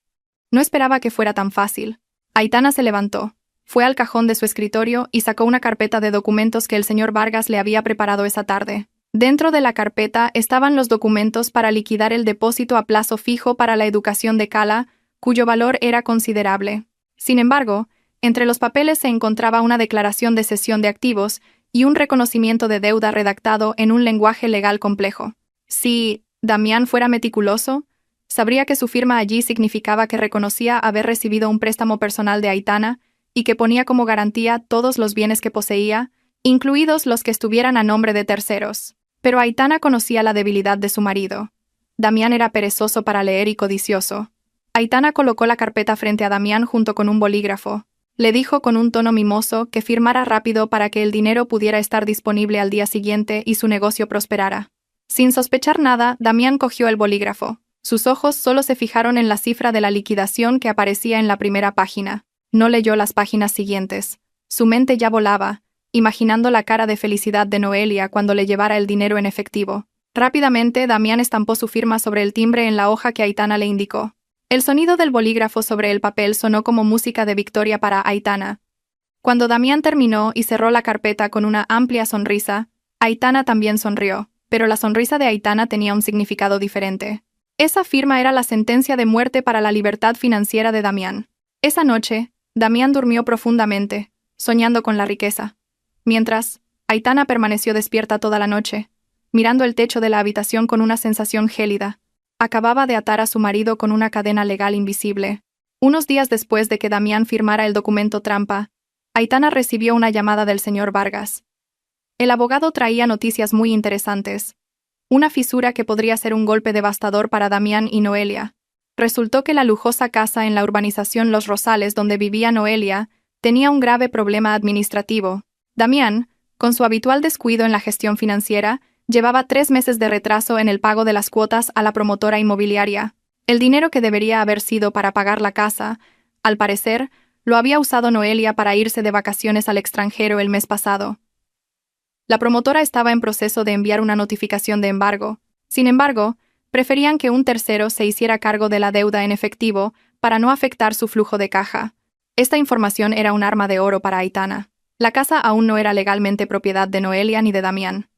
No esperaba que fuera tan fácil. Aitana se levantó, fue al cajón de su escritorio y sacó una carpeta de documentos que el señor Vargas le había preparado esa tarde. Dentro de la carpeta estaban los documentos para liquidar el depósito a plazo fijo para la educación de Cala, cuyo valor era considerable. Sin embargo, entre los papeles se encontraba una declaración de cesión de activos y un reconocimiento de deuda redactado en un lenguaje legal complejo. Si Damián fuera meticuloso, sabría que su firma allí significaba que reconocía haber recibido un préstamo personal de Aitana y que ponía como garantía todos los bienes que poseía, incluidos los que estuvieran a nombre de terceros. Pero Aitana conocía la debilidad de su marido. Damián era perezoso para leer y codicioso. Aitana colocó la carpeta frente a Damián junto con un bolígrafo. Le dijo con un tono mimoso que firmara rápido para que el dinero pudiera estar disponible al día siguiente y su negocio prosperara. Sin sospechar nada, Damián cogió el bolígrafo. Sus ojos solo se fijaron en la cifra de la liquidación que aparecía en la primera página. No leyó las páginas siguientes. Su mente ya volaba, imaginando la cara de felicidad de Noelia cuando le llevara el dinero en efectivo. Rápidamente, Damián estampó su firma sobre el timbre en la hoja que Aitana le indicó. El sonido del bolígrafo sobre el papel sonó como música de victoria para Aitana. Cuando Damián terminó y cerró la carpeta con una amplia sonrisa, Aitana también sonrió, pero la sonrisa de Aitana tenía un significado diferente. Esa firma era la sentencia de muerte para la libertad financiera de Damián. Esa noche, Damián durmió profundamente, soñando con la riqueza. Mientras, Aitana permaneció despierta toda la noche, mirando el techo de la habitación con una sensación gélida. Acababa de atar a su marido con una cadena legal invisible. Unos días después de que Damián firmara el documento trampa, Aitana recibió una llamada del señor Vargas. El abogado traía noticias muy interesantes. Una fisura que podría ser un golpe devastador para Damián y Noelia. Resultó que la lujosa casa en la urbanización Los Rosales donde vivía Noelia tenía un grave problema administrativo. Damián, con su habitual descuido en la gestión financiera, llevaba 3 meses de retraso en el pago de las cuotas a la promotora inmobiliaria. El dinero que debería haber sido para pagar la casa, al parecer, lo había usado Noelia para irse de vacaciones al extranjero el mes pasado. La promotora estaba en proceso de enviar una notificación de embargo. Sin embargo, preferían que un tercero se hiciera cargo de la deuda en efectivo para no afectar su flujo de caja. Esta información era un arma de oro para Aitana. La casa aún no era legalmente propiedad de Noelia ni de Damián.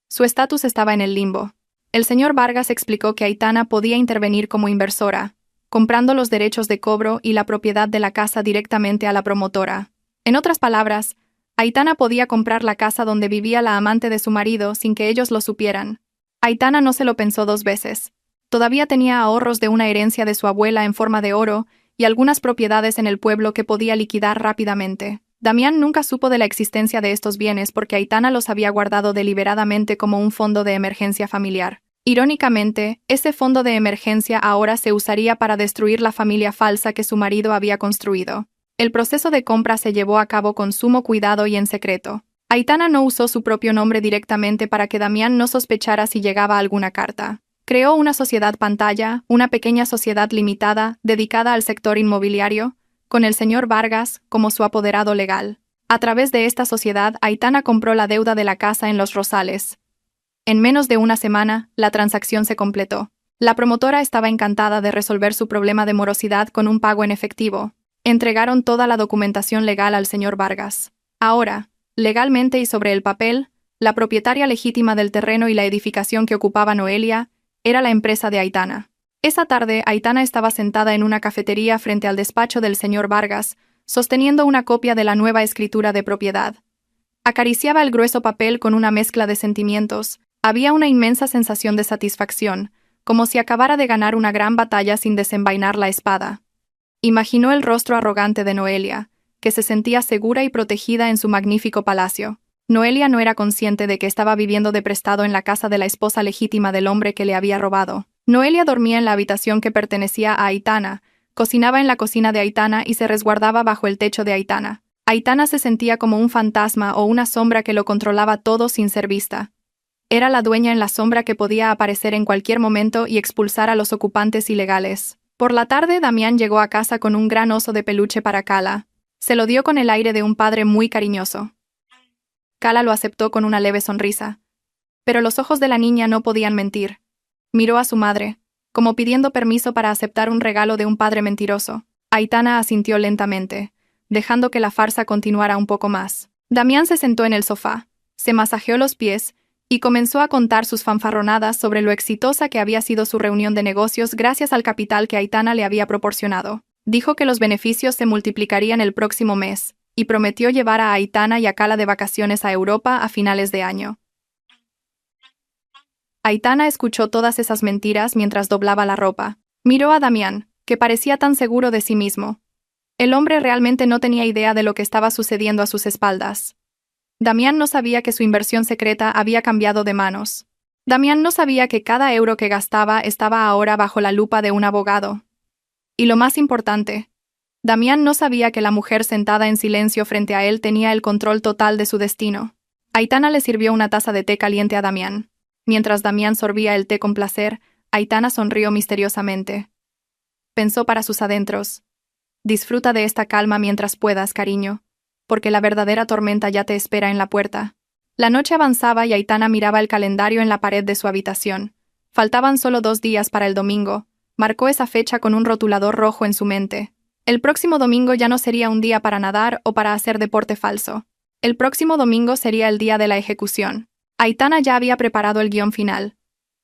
Su estatus estaba en el limbo. El señor Vargas explicó que Aitana podía intervenir como inversora, comprando los derechos de cobro y la propiedad de la casa directamente a la promotora. En otras palabras, Aitana podía comprar la casa donde vivía la amante de su marido sin que ellos lo supieran. Aitana no se lo pensó 2 veces. Todavía tenía ahorros de una herencia de su abuela en forma de oro y algunas propiedades en el pueblo que podía liquidar rápidamente. Damián nunca supo de la existencia de estos bienes porque Aitana los había guardado deliberadamente como un fondo de emergencia familiar. Irónicamente, ese fondo de emergencia ahora se usaría para destruir la familia falsa que su marido había construido. El proceso de compra se llevó a cabo con sumo cuidado y en secreto. Aitana no usó su propio nombre directamente para que Damián no sospechara si llegaba alguna carta. Creó una sociedad pantalla, una pequeña sociedad limitada, dedicada al sector inmobiliario, con el señor Vargas como su apoderado legal. A través de esta sociedad, Aitana compró la deuda de la casa en Los Rosales. En menos de una semana, la transacción se completó. La promotora estaba encantada de resolver su problema de morosidad con un pago en efectivo. Entregaron toda la documentación legal al señor Vargas. Ahora, legalmente y sobre el papel, la propietaria legítima del terreno y la edificación que ocupaba Noelia era la empresa de Aitana. Esa tarde, Aitana estaba sentada en una cafetería frente al despacho del señor Vargas, sosteniendo una copia de la nueva escritura de propiedad. Acariciaba el grueso papel con una mezcla de sentimientos. Había una inmensa sensación de satisfacción, como si acabara de ganar una gran batalla sin desenvainar la espada. Imaginó el rostro arrogante de Noelia, que se sentía segura y protegida en su magnífico palacio. Noelia no era consciente de que estaba viviendo de prestado en la casa de la esposa legítima del hombre que le había robado. Noelia dormía en la habitación que pertenecía a Aitana, cocinaba en la cocina de Aitana y se resguardaba bajo el techo de Aitana. Aitana se sentía como un fantasma o una sombra que lo controlaba todo sin ser vista. Era la dueña en la sombra que podía aparecer en cualquier momento y expulsar a los ocupantes ilegales. Por la tarde, Damián llegó a casa con un gran oso de peluche para Cala. Se lo dio con el aire de un padre muy cariñoso. Kala lo aceptó con una leve sonrisa. Pero los ojos de la niña no podían mentir. Miró a su madre, como pidiendo permiso para aceptar un regalo de un padre mentiroso. Aitana asintió lentamente, dejando que la farsa continuara un poco más. Damián se sentó en el sofá, se masajeó los pies y comenzó a contar sus fanfarronadas sobre lo exitosa que había sido su reunión de negocios gracias al capital que Aitana le había proporcionado. Dijo que los beneficios se multiplicarían el próximo mes, y prometió llevar a Aitana y a Kala de vacaciones a Europa a finales de año. Aitana escuchó todas esas mentiras mientras doblaba la ropa. Miró a Damián, que parecía tan seguro de sí mismo. El hombre realmente no tenía idea de lo que estaba sucediendo a sus espaldas. Damián no sabía que su inversión secreta había cambiado de manos. Damián no sabía que cada euro que gastaba estaba ahora bajo la lupa de un abogado. Y lo más importante, Damián no sabía que la mujer sentada en silencio frente a él tenía el control total de su destino. Aitana le sirvió una taza de té caliente a Damián. Mientras Damián sorbía el té con placer, Aitana sonrió misteriosamente. Pensó para sus adentros: disfruta de esta calma mientras puedas, cariño, porque la verdadera tormenta ya te espera en la puerta. La noche avanzaba y Aitana miraba el calendario en la pared de su habitación. Faltaban solo 2 días para el domingo. Marcó esa fecha con un rotulador rojo en su mente. El próximo domingo ya no sería un día para nadar o para hacer deporte falso. El próximo domingo sería el día de la ejecución. Aitana ya había preparado el guión final.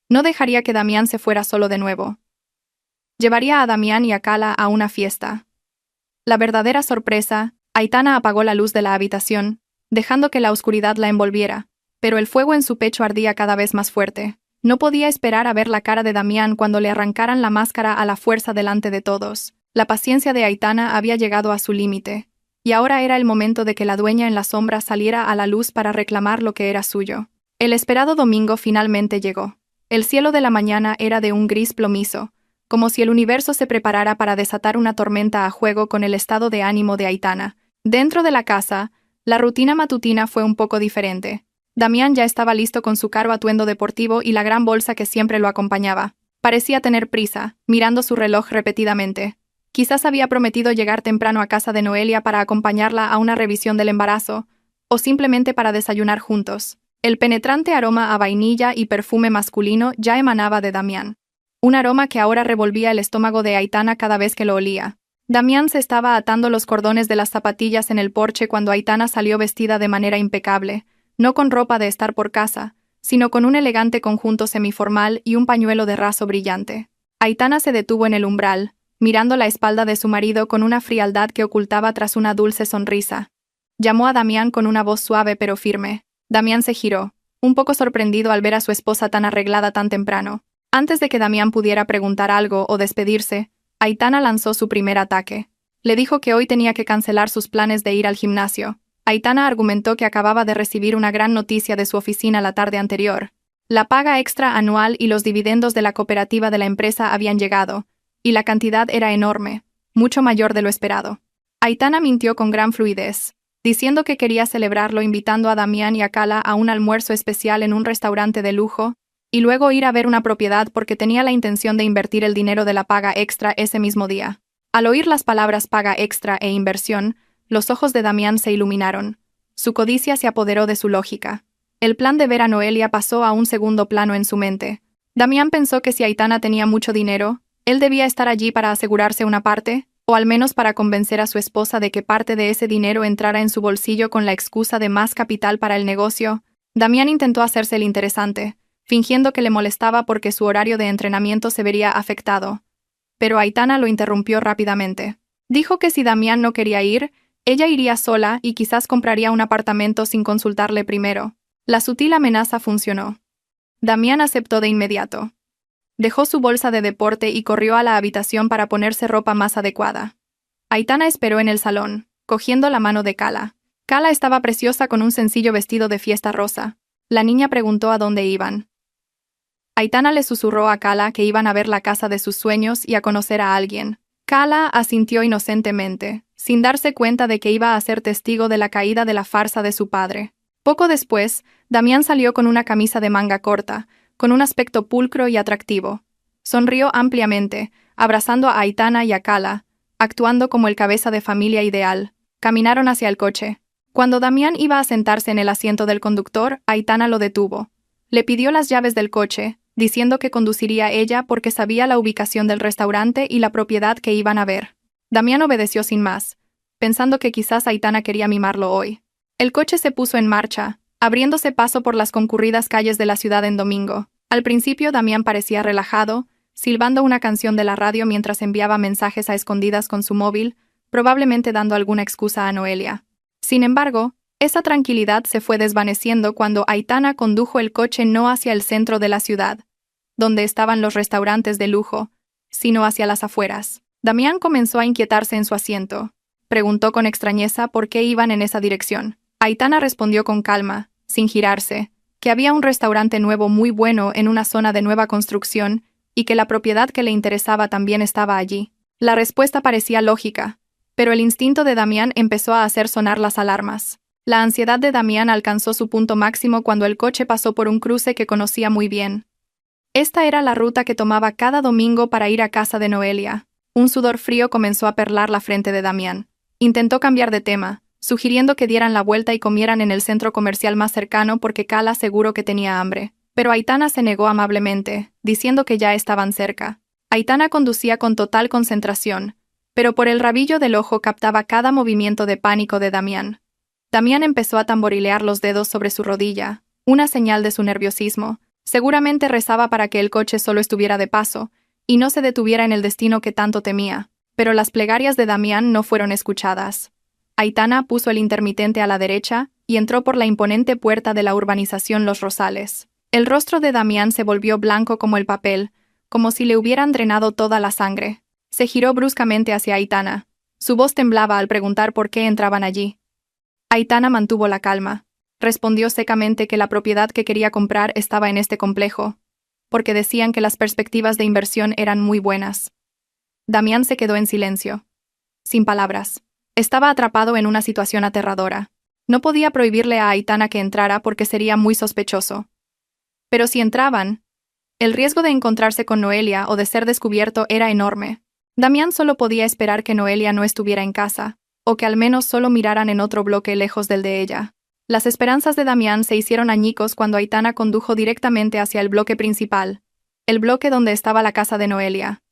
No dejaría que Damián se fuera solo de nuevo. Llevaría a Damián y a Kala a una fiesta. La verdadera sorpresa: Aitana apagó la luz de la habitación, dejando que la oscuridad la envolviera, pero el fuego en su pecho ardía cada vez más fuerte. No podía esperar a ver la cara de Damián cuando le arrancaran la máscara a la fuerza delante de todos. La paciencia de Aitana había llegado a su límite, y ahora era el momento de que la dueña en la sombra saliera a la luz para reclamar lo que era suyo. El esperado domingo finalmente llegó. El cielo de la mañana era de un gris plomizo, como si el universo se preparara para desatar una tormenta a juego con el estado de ánimo de Aitana. Dentro de la casa, la rutina matutina fue un poco diferente. Damián ya estaba listo con su caro atuendo deportivo y la gran bolsa que siempre lo acompañaba. Parecía tener prisa, mirando su reloj repetidamente. Quizás había prometido llegar temprano a casa de Noelia para acompañarla a una revisión del embarazo, o simplemente para desayunar juntos. El penetrante aroma a vainilla y perfume masculino ya emanaba de Damián. Un aroma que ahora revolvía el estómago de Aitana cada vez que lo olía. Damián se estaba atando los cordones de las zapatillas en el porche cuando Aitana salió vestida de manera impecable, no con ropa de estar por casa, sino con un elegante conjunto semiformal y un pañuelo de raso brillante. Aitana se detuvo en el umbral, mirando la espalda de su marido con una frialdad que ocultaba tras una dulce sonrisa. Llamó a Damián con una voz suave pero firme. Damián se giró, un poco sorprendido al ver a su esposa tan arreglada tan temprano. Antes de que Damián pudiera preguntar algo o despedirse, Aitana lanzó su primer ataque. Le dijo que hoy tenía que cancelar sus planes de ir al gimnasio. Aitana argumentó que acababa de recibir una gran noticia de su oficina la tarde anterior. La paga extra anual y los dividendos de la cooperativa de la empresa habían llegado, y la cantidad era enorme, mucho mayor de lo esperado. Aitana mintió con gran fluidez, diciendo que quería celebrarlo invitando a Damián y a Kala a un almuerzo especial en un restaurante de lujo, y luego ir a ver una propiedad porque tenía la intención de invertir el dinero de la paga extra ese mismo día. Al oír las palabras paga extra e inversión, los ojos de Damián se iluminaron. Su codicia se apoderó de su lógica. El plan de ver a Noelia pasó a un segundo plano en su mente. Damián pensó que si Aitana tenía mucho dinero, él debía estar allí para asegurarse una parte, o al menos para convencer a su esposa de que parte de ese dinero entrara en su bolsillo con la excusa de más capital para el negocio. Damián intentó hacerse el interesante, fingiendo que le molestaba porque su horario de entrenamiento se vería afectado. Pero Aitana lo interrumpió rápidamente. Dijo que si Damián no quería ir, ella iría sola y quizás compraría un apartamento sin consultarle primero. La sutil amenaza funcionó. Damián aceptó de inmediato. Dejó su bolsa de deporte y corrió a la habitación para ponerse ropa más adecuada. Aitana esperó en el salón, cogiendo la mano de Kala. Kala estaba preciosa con un sencillo vestido de fiesta rosa. La niña preguntó a dónde iban. Aitana le susurró a Kala que iban a ver la casa de sus sueños y a conocer a alguien. Kala asintió inocentemente, sin darse cuenta de que iba a ser testigo de la caída de la farsa de su padre. Poco después, Damián salió con una camisa de manga corta, con un aspecto pulcro y atractivo. Sonrió ampliamente, abrazando a Aitana y a Kala, actuando como el cabeza de familia ideal. Caminaron hacia el coche. Cuando Damián iba a sentarse en el asiento del conductor, Aitana lo detuvo. Le pidió las llaves del coche, diciendo que conduciría ella porque sabía la ubicación del restaurante y la propiedad que iban a ver. Damián obedeció sin más, pensando que quizás Aitana quería mimarlo hoy. El coche se puso en marcha, abriéndose paso por las concurridas calles de la ciudad en domingo. Al principio Damián parecía relajado, silbando una canción de la radio mientras enviaba mensajes a escondidas con su móvil, probablemente dando alguna excusa a Noelia. Sin embargo, esa tranquilidad se fue desvaneciendo cuando Aitana condujo el coche no hacia el centro de la ciudad, donde estaban los restaurantes de lujo, sino hacia las afueras. Damián comenzó a inquietarse en su asiento. Preguntó con extrañeza por qué iban en esa dirección. Aitana respondió con calma, sin girarse, que había un restaurante nuevo muy bueno en una zona de nueva construcción y que la propiedad que le interesaba también estaba allí. La respuesta parecía lógica, pero el instinto de Damián empezó a hacer sonar las alarmas. La ansiedad de Damián alcanzó su punto máximo cuando el coche pasó por un cruce que conocía muy bien. Esta era la ruta que tomaba cada domingo para ir a casa de Noelia. Un sudor frío comenzó a perlar la frente de Damián. Intentó cambiar de tema, sugiriendo que dieran la vuelta y comieran en el centro comercial más cercano porque Cala seguro que tenía hambre. Pero Aitana se negó amablemente, diciendo que ya estaban cerca. Aitana conducía con total concentración, pero por el rabillo del ojo captaba cada movimiento de pánico de Damián. Damián empezó a tamborilear los dedos sobre su rodilla, una señal de su nerviosismo. Seguramente rezaba para que el coche solo estuviera de paso, y no se detuviera en el destino que tanto temía. Pero las plegarias de Damián no fueron escuchadas. Aitana puso el intermitente a la derecha y entró por la imponente puerta de la urbanización Los Rosales. El rostro de Damián se volvió blanco como el papel, como si le hubieran drenado toda la sangre. Se giró bruscamente hacia Aitana. Su voz temblaba al preguntar por qué entraban allí. Aitana mantuvo la calma. Respondió secamente que la propiedad que quería comprar estaba en este complejo, porque decían que las perspectivas de inversión eran muy buenas. Damián se quedó en silencio, sin palabras. Estaba atrapado en una situación aterradora. No podía prohibirle a Aitana que entrara porque sería muy sospechoso. Pero si entraban, el riesgo de encontrarse con Noelia o de ser descubierto era enorme. Damián solo podía esperar que Noelia no estuviera en casa, o que al menos solo miraran en otro bloque lejos del de ella. Las esperanzas de Damián se hicieron añicos cuando Aitana condujo directamente hacia el bloque principal, el bloque donde estaba la casa de Noelia.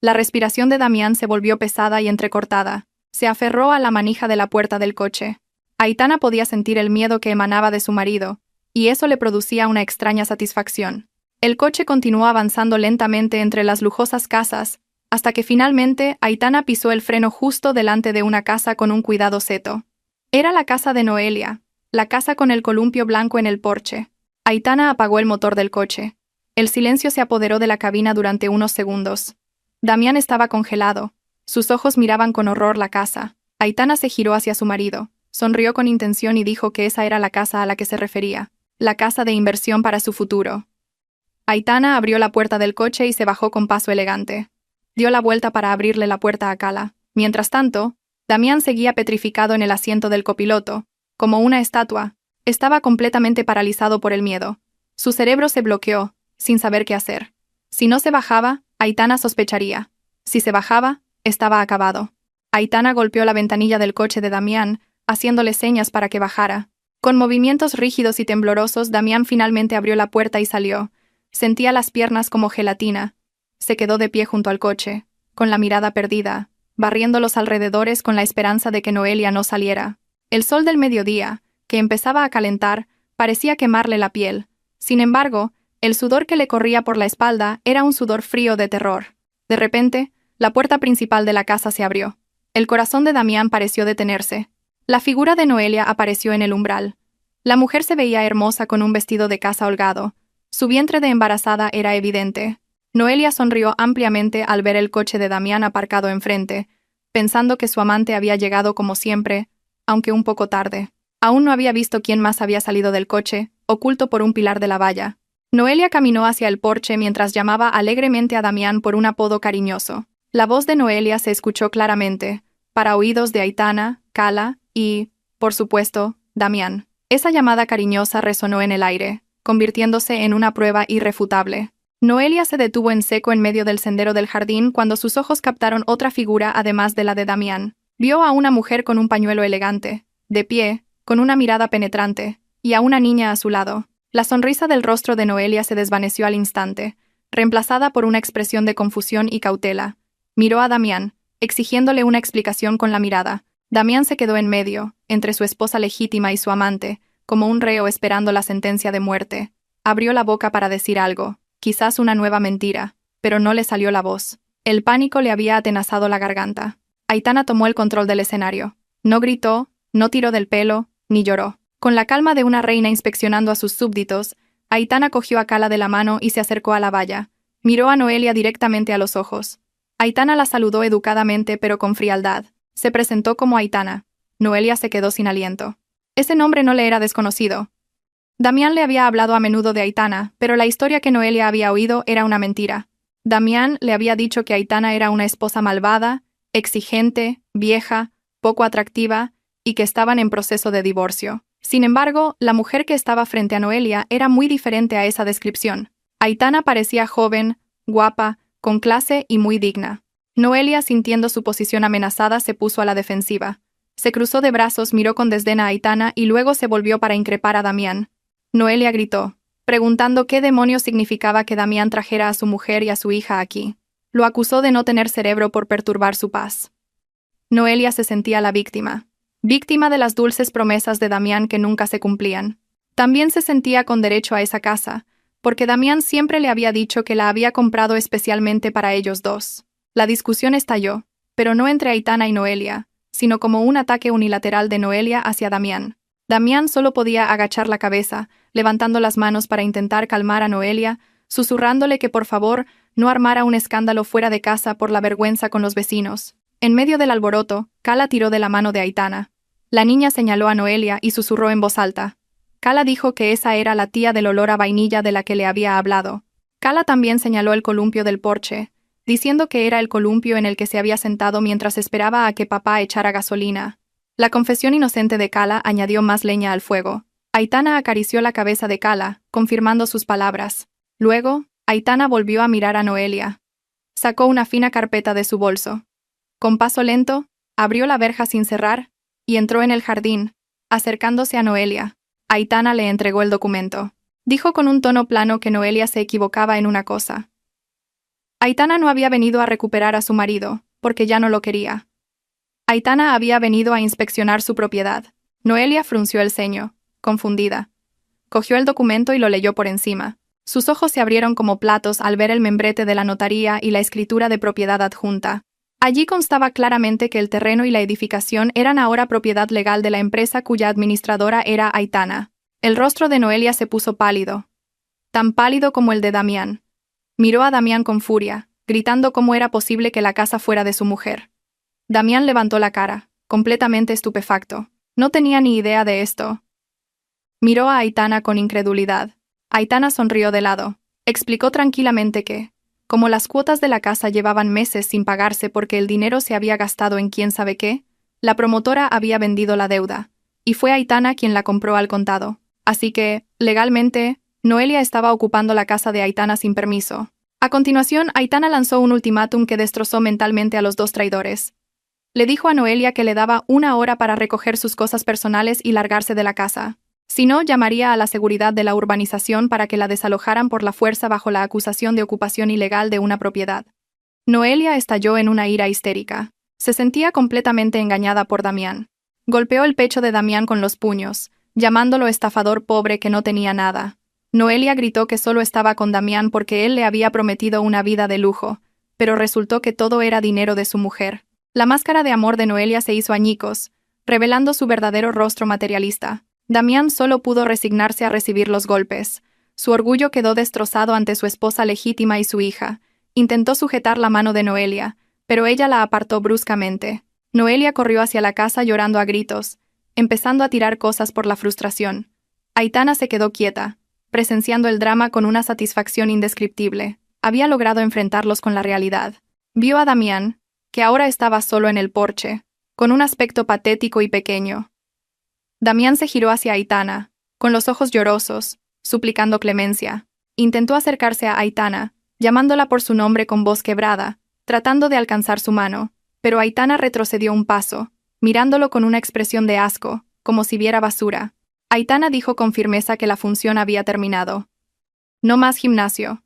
La respiración de Damián se volvió pesada y entrecortada. Se aferró a la manija de la puerta del coche. Aitana podía sentir el miedo que emanaba de su marido, y eso le producía una extraña satisfacción. El coche continuó avanzando lentamente entre las lujosas casas, hasta que finalmente Aitana pisó el freno justo delante de una casa con un cuidado seto. Era la casa de Noelia, la casa con el columpio blanco en el porche. Aitana apagó el motor del coche. El silencio se apoderó de la cabina durante unos segundos. Damián estaba congelado. Sus ojos miraban con horror la casa. Aitana se giró hacia su marido, sonrió con intención y dijo que esa era la casa a la que se refería, la casa de inversión para su futuro. Aitana abrió la puerta del coche y se bajó con paso elegante. Dio la vuelta para abrirle la puerta a Cala. Mientras tanto, Damián seguía petrificado en el asiento del copiloto, como una estatua. Estaba completamente paralizado por el miedo. Su cerebro se bloqueó, sin saber qué hacer. Si no se bajaba, Aitana sospecharía. Si se bajaba, estaba acabado. Aitana golpeó la ventanilla del coche de Damián, haciéndole señas para que bajara. Con movimientos rígidos y temblorosos, Damián finalmente abrió la puerta y salió. Sentía las piernas como gelatina. Se quedó de pie junto al coche, con la mirada perdida, barriendo los alrededores con la esperanza de que Noelia no saliera. El sol del mediodía, que empezaba a calentar, parecía quemarle la piel. Sin embargo, el sudor que le corría por la espalda era un sudor frío de terror. De repente, la puerta principal de la casa se abrió. El corazón de Damián pareció detenerse. La figura de Noelia apareció en el umbral. La mujer se veía hermosa con un vestido de casa holgado. Su vientre de embarazada era evidente. Noelia sonrió ampliamente al ver el coche de Damián aparcado enfrente, pensando que su amante había llegado como siempre, aunque un poco tarde. Aún no había visto quién más había salido del coche, oculto por un pilar de la valla. Noelia caminó hacia el porche mientras llamaba alegremente a Damián por un apodo cariñoso. La voz de Noelia se escuchó claramente, para oídos de Aitana, Cala y, por supuesto, Damián. Esa llamada cariñosa resonó en el aire, convirtiéndose en una prueba irrefutable. Noelia se detuvo en seco en medio del sendero del jardín cuando sus ojos captaron otra figura además de la de Damián. Vio a una mujer con un pañuelo elegante, de pie, con una mirada penetrante, y a una niña a su lado. La sonrisa del rostro de Noelia se desvaneció al instante, reemplazada por una expresión de confusión y cautela. Miró a Damián, exigiéndole una explicación con la mirada. Damián se quedó en medio, entre su esposa legítima y su amante, como un reo esperando la sentencia de muerte. Abrió la boca para decir algo, quizás una nueva mentira, pero no le salió la voz. El pánico le había atenazado la garganta. Aitana tomó el control del escenario. No gritó, no tiró del pelo, ni lloró. Con la calma de una reina inspeccionando a sus súbditos, Aitana cogió a Cala de la mano y se acercó a la valla. Miró a Noelia directamente a los ojos. Aitana la saludó educadamente pero con frialdad. Se presentó como Aitana. Noelia se quedó sin aliento. Ese nombre no le era desconocido. Damián le había hablado a menudo de Aitana, pero la historia que Noelia había oído era una mentira. Damián le había dicho que Aitana era una esposa malvada, exigente, vieja, poco atractiva, y que estaban en proceso de divorcio. Sin embargo, la mujer que estaba frente a Noelia era muy diferente a esa descripción. Aitana parecía joven, guapa, con clase y muy digna. Noelia, sintiendo su posición amenazada, se puso a la defensiva. Se cruzó de brazos, miró con desdén a Aitana y luego se volvió para increpar a Damián. Noelia gritó, preguntando qué demonios significaba que Damián trajera a su mujer y a su hija aquí. Lo acusó de no tener cerebro por perturbar su paz. Noelia se sentía la víctima. Víctima de las dulces promesas de Damián que nunca se cumplían. También se sentía con derecho a esa casa, porque Damián siempre le había dicho que la había comprado especialmente para ellos dos. La discusión estalló, pero no entre Aitana y Noelia, sino como un ataque unilateral de Noelia hacia Damián. Damián solo podía agachar la cabeza, levantando las manos para intentar calmar a Noelia, susurrándole que por favor no armara un escándalo fuera de casa por la vergüenza con los vecinos. En medio del alboroto, Cala tiró de la mano de Aitana. La niña señaló a Noelia y susurró en voz alta. Cala dijo que esa era la tía del olor a vainilla de la que le había hablado. Cala también señaló el columpio del porche, diciendo que era el columpio en el que se había sentado mientras esperaba a que papá echara gasolina. La confesión inocente de Cala añadió más leña al fuego. Aitana acarició la cabeza de Cala, confirmando sus palabras. Luego, Aitana volvió a mirar a Noelia. Sacó una fina carpeta de su bolso. Con paso lento, abrió la verja sin cerrar y entró en el jardín, acercándose a Noelia. Aitana le entregó el documento. Dijo con un tono plano que Noelia se equivocaba en una cosa. Aitana no había venido a recuperar a su marido, porque ya no lo quería. Aitana había venido a inspeccionar su propiedad. Noelia frunció el ceño, confundida. Cogió el documento y lo leyó por encima. Sus ojos se abrieron como platos al ver el membrete de la notaría y la escritura de propiedad adjunta. Allí constaba claramente que el terreno y la edificación eran ahora propiedad legal de la empresa cuya administradora era Aitana. El rostro de Noelia se puso pálido. Tan pálido como el de Damián. Miró a Damián con furia, gritando cómo era posible que la casa fuera de su mujer. Damián levantó la cara, completamente estupefacto. No tenía ni idea de esto. Miró a Aitana con incredulidad. Aitana sonrió de lado. Explicó tranquilamente que, como las cuotas de la casa llevaban meses sin pagarse porque el dinero se había gastado en quién sabe qué, la promotora había vendido la deuda, y fue Aitana quien la compró al contado. Así que, legalmente, Noelia estaba ocupando la casa de Aitana sin permiso. A continuación, Aitana lanzó un ultimátum que destrozó mentalmente a los dos traidores. Le dijo a Noelia que le daba 1 hora para recoger sus cosas personales y largarse de la casa. Si no, llamaría a la seguridad de la urbanización para que la desalojaran por la fuerza bajo la acusación de ocupación ilegal de una propiedad. Noelia estalló en una ira histérica. Se sentía completamente engañada por Damián. Golpeó el pecho de Damián con los puños, llamándolo estafador pobre que no tenía nada. Noelia gritó que solo estaba con Damián porque él le había prometido una vida de lujo, pero resultó que todo era dinero de su mujer. La máscara de amor de Noelia se hizo añicos, revelando su verdadero rostro materialista. Damián solo pudo resignarse a recibir los golpes. Su orgullo quedó destrozado ante su esposa legítima y su hija. Intentó sujetar la mano de Noelia, pero ella la apartó bruscamente. Noelia corrió hacia la casa llorando a gritos, empezando a tirar cosas por la frustración. Aitana se quedó quieta, presenciando el drama con una satisfacción indescriptible. Había logrado enfrentarlos con la realidad. Vio a Damián, que ahora estaba solo en el porche, con un aspecto patético y pequeño. Damián se giró hacia Aitana, con los ojos llorosos, suplicando clemencia. Intentó acercarse a Aitana, llamándola por su nombre con voz quebrada, tratando de alcanzar su mano, Pero Aitana retrocedió un paso, mirándolo con una expresión de asco, como si viera basura. Aitana dijo con firmeza que la función había terminado. No más gimnasio.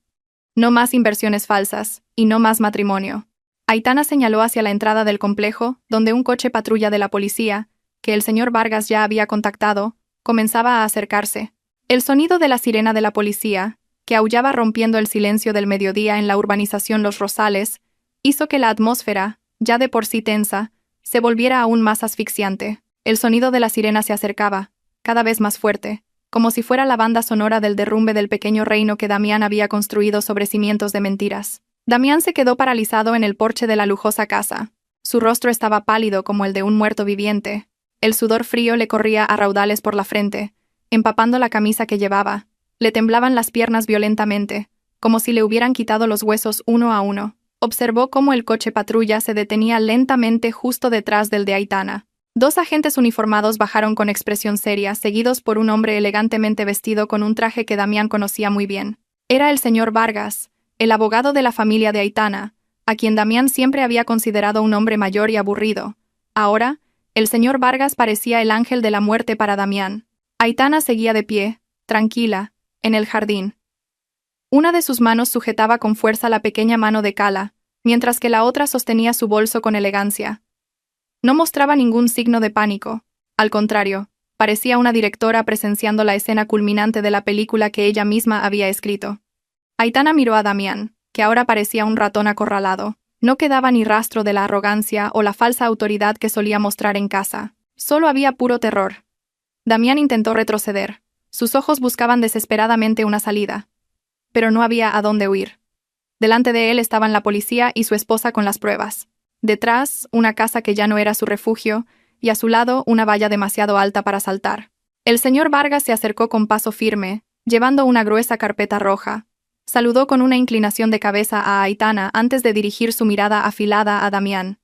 No más inversiones falsas, y no más matrimonio. Aitana señaló hacia la entrada del complejo, donde un coche patrulla de la policía, que el señor Vargas ya había contactado, comenzaba a acercarse. El sonido de la sirena de la policía, que aullaba rompiendo el silencio del mediodía en la urbanización Los Rosales, hizo que la atmósfera, ya de por sí tensa, se volviera aún más asfixiante. El sonido de la sirena se acercaba, cada vez más fuerte, como si fuera la banda sonora del derrumbe del pequeño reino que Damián había construido sobre cimientos de mentiras. Damián se quedó paralizado en el porche de la lujosa casa. Su rostro estaba pálido como el de un muerto viviente. El sudor frío le corría a raudales por la frente, empapando la camisa que llevaba. Le temblaban las piernas violentamente, como si le hubieran quitado los huesos uno a uno. Observó cómo el coche patrulla se detenía lentamente justo detrás del de Aitana. Dos agentes uniformados bajaron con expresión seria, seguidos por un hombre elegantemente vestido con un traje que Damián conocía muy bien. Era el señor Vargas, el abogado de la familia de Aitana, a quien Damián siempre había considerado un hombre mayor y aburrido. Ahora, el señor Vargas parecía el ángel de la muerte para Damián. Aitana seguía de pie, tranquila, en el jardín. Una de sus manos sujetaba con fuerza la pequeña mano de Cala, mientras que la otra sostenía su bolso con elegancia. No mostraba ningún signo de pánico. Al contrario, parecía una directora presenciando la escena culminante de la película que ella misma había escrito. Aitana miró a Damián, que ahora parecía un ratón acorralado. No quedaba ni rastro de la arrogancia o la falsa autoridad que solía mostrar en casa. Solo había puro terror. Damián intentó retroceder. Sus ojos buscaban desesperadamente una salida. Pero no había a dónde huir. Delante de él estaban la policía y su esposa con las pruebas. Detrás, una casa que ya no era su refugio, y a su lado una valla demasiado alta para saltar. El señor Vargas se acercó con paso firme, llevando una gruesa carpeta roja. Saludó con una inclinación de cabeza a Aitana antes de dirigir su mirada afilada a Damián.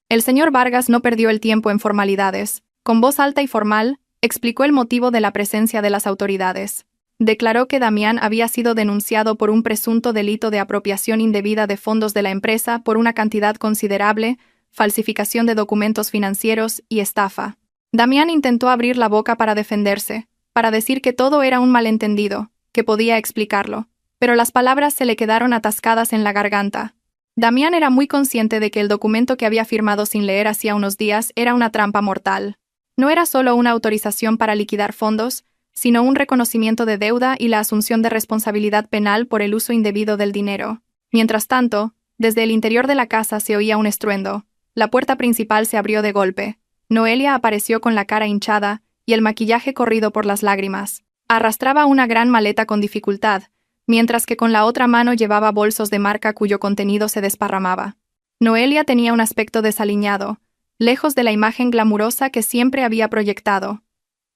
El señor Vargas no perdió el tiempo en formalidades. Con voz alta y formal, explicó el motivo de la presencia de las autoridades. Declaró que Damián había sido denunciado por un presunto delito de apropiación indebida de fondos de la empresa por una cantidad considerable, falsificación de documentos financieros y estafa. Damián intentó abrir la boca para defenderse, para decir que todo era un malentendido, que podía explicarlo, pero las palabras se le quedaron atascadas en la garganta. Damián era muy consciente de que el documento que había firmado sin leer hacía unos días era una trampa mortal. No era solo una autorización para liquidar fondos, sino un reconocimiento de deuda y la asunción de responsabilidad penal por el uso indebido del dinero. Mientras tanto, desde el interior de la casa se oía un estruendo. La puerta principal se abrió de golpe. Noelia apareció con la cara hinchada y el maquillaje corrido por las lágrimas. Arrastraba una gran maleta con dificultad, mientras que con la otra mano llevaba bolsos de marca cuyo contenido se desparramaba. Noelia tenía un aspecto desaliñado, lejos de la imagen glamurosa que siempre había proyectado.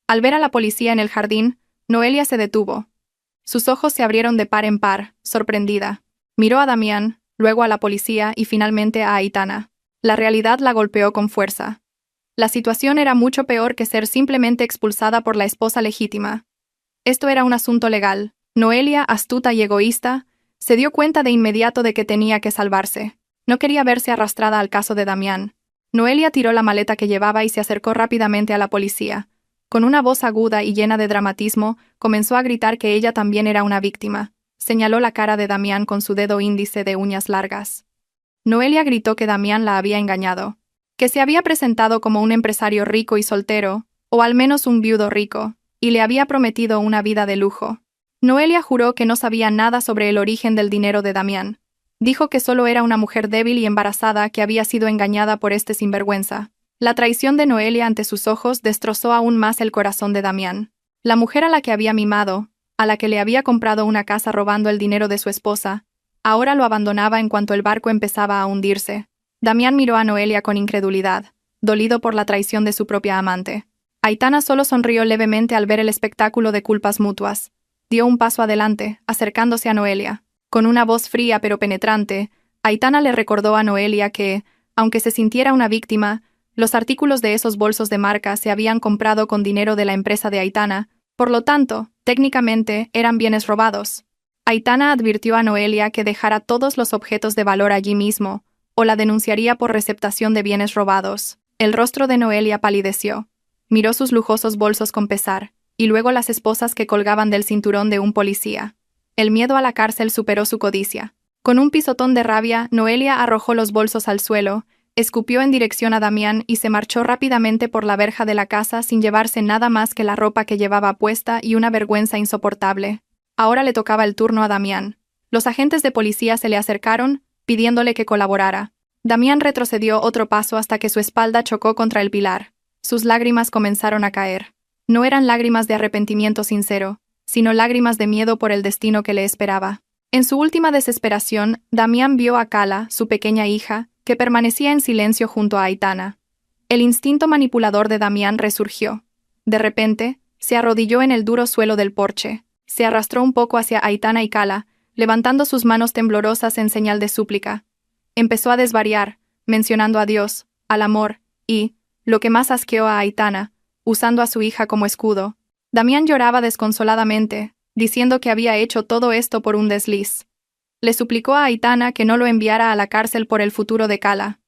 Al ver a la policía en el jardín, Noelia se detuvo. Sus ojos se abrieron de par en par, sorprendida. Miró a Damián, luego a la policía y finalmente a Aitana. La realidad la golpeó con fuerza. La situación era mucho peor que ser simplemente expulsada por la esposa legítima. Esto era un asunto legal. Noelia, astuta y egoísta, se dio cuenta de inmediato de que tenía que salvarse. No quería verse arrastrada al caso de Damián. Noelia tiró la maleta que llevaba y se acercó rápidamente a la policía. Con una voz aguda y llena de dramatismo, comenzó a gritar que ella también era una víctima. Señaló la cara de Damián con su dedo índice de uñas largas. Noelia gritó que Damián la había engañado, que se había presentado como un empresario rico y soltero, o al menos un viudo rico, y le había prometido una vida de lujo. Noelia juró que no sabía nada sobre el origen del dinero de Damián. Dijo que solo era una mujer débil y embarazada que había sido engañada por este sinvergüenza. La traición de Noelia ante sus ojos destrozó aún más el corazón de Damián. La mujer a la que había mimado, a la que le había comprado una casa robando el dinero de su esposa, ahora lo abandonaba en cuanto el barco empezaba a hundirse. Damián miró a Noelia con incredulidad, dolido por la traición de su propia amante. Aitana solo sonrió levemente al ver el espectáculo de culpas mutuas. Dio un paso adelante, acercándose a Noelia. Con una voz fría pero penetrante, Aitana le recordó a Noelia que, aunque se sintiera una víctima, los artículos de esos bolsos de marca se habían comprado con dinero de la empresa de Aitana, por lo tanto, técnicamente, eran bienes robados. Aitana advirtió a Noelia que dejara todos los objetos de valor allí mismo, o la denunciaría por receptación de bienes robados. El rostro de Noelia palideció. Miró sus lujosos bolsos con pesar, y luego las esposas que colgaban del cinturón de un policía. El miedo a la cárcel superó su codicia. Con un pisotón de rabia, Noelia arrojó los bolsos al suelo, escupió en dirección a Damián y se marchó rápidamente por la verja de la casa sin llevarse nada más que la ropa que llevaba puesta y una vergüenza insoportable. Ahora le tocaba el turno a Damián. Los agentes de policía se le acercaron, pidiéndole que colaborara. Damián retrocedió otro paso hasta que su espalda chocó contra el pilar. Sus lágrimas comenzaron a caer. No eran lágrimas de arrepentimiento sincero, sino lágrimas de miedo por el destino que le esperaba. En su última desesperación, Damián vio a Cala, su pequeña hija, que permanecía en silencio junto a Aitana. El instinto manipulador de Damián resurgió. De repente, se arrodilló en el duro suelo del porche. Se arrastró un poco hacia Aitana y Cala, levantando sus manos temblorosas en señal de súplica. Empezó a desvariar, mencionando a Dios, al amor, y, lo que más asqueó a Aitana, usando a su hija como escudo. Damián lloraba desconsoladamente, diciendo que había hecho todo esto por un desliz. Le suplicó a Aitana que no lo enviara a la cárcel por el futuro de Cala.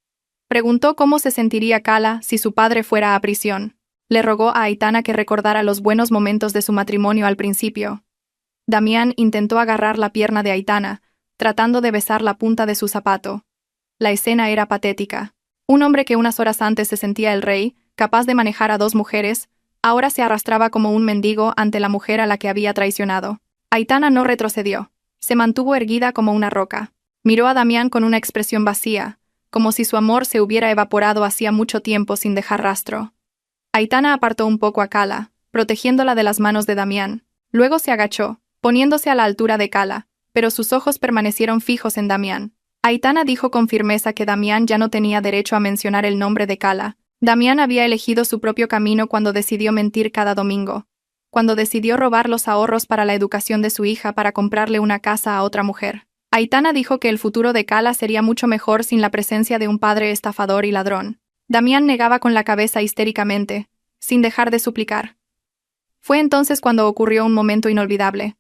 Preguntó cómo se sentiría Cala si su padre fuera a prisión. Le rogó a Aitana que recordara los buenos momentos de su matrimonio al principio. Damián intentó agarrar la pierna de Aitana, tratando de besar la punta de su zapato. La escena era patética. Un hombre que unas horas antes se sentía el rey, capaz de manejar a dos mujeres, ahora se arrastraba como un mendigo ante la mujer a la que había traicionado. Aitana no retrocedió. Se mantuvo erguida como una roca. Miró a Damián con una expresión vacía, como si su amor se hubiera evaporado hacía mucho tiempo sin dejar rastro. Aitana apartó un poco a Cala, protegiéndola de las manos de Damián. Luego se agachó, poniéndose a la altura de Cala, pero sus ojos permanecieron fijos en Damián. Aitana dijo con firmeza que Damián ya no tenía derecho a mencionar el nombre de Cala. Damián había elegido su propio camino cuando decidió mentir cada domingo, cuando decidió robar los ahorros para la educación de su hija para comprarle una casa a otra mujer. Aitana dijo que el futuro de Cala sería mucho mejor sin la presencia de un padre estafador y ladrón. Damián negaba con la cabeza histéricamente, sin dejar de suplicar. Fue entonces cuando ocurrió un momento inolvidable.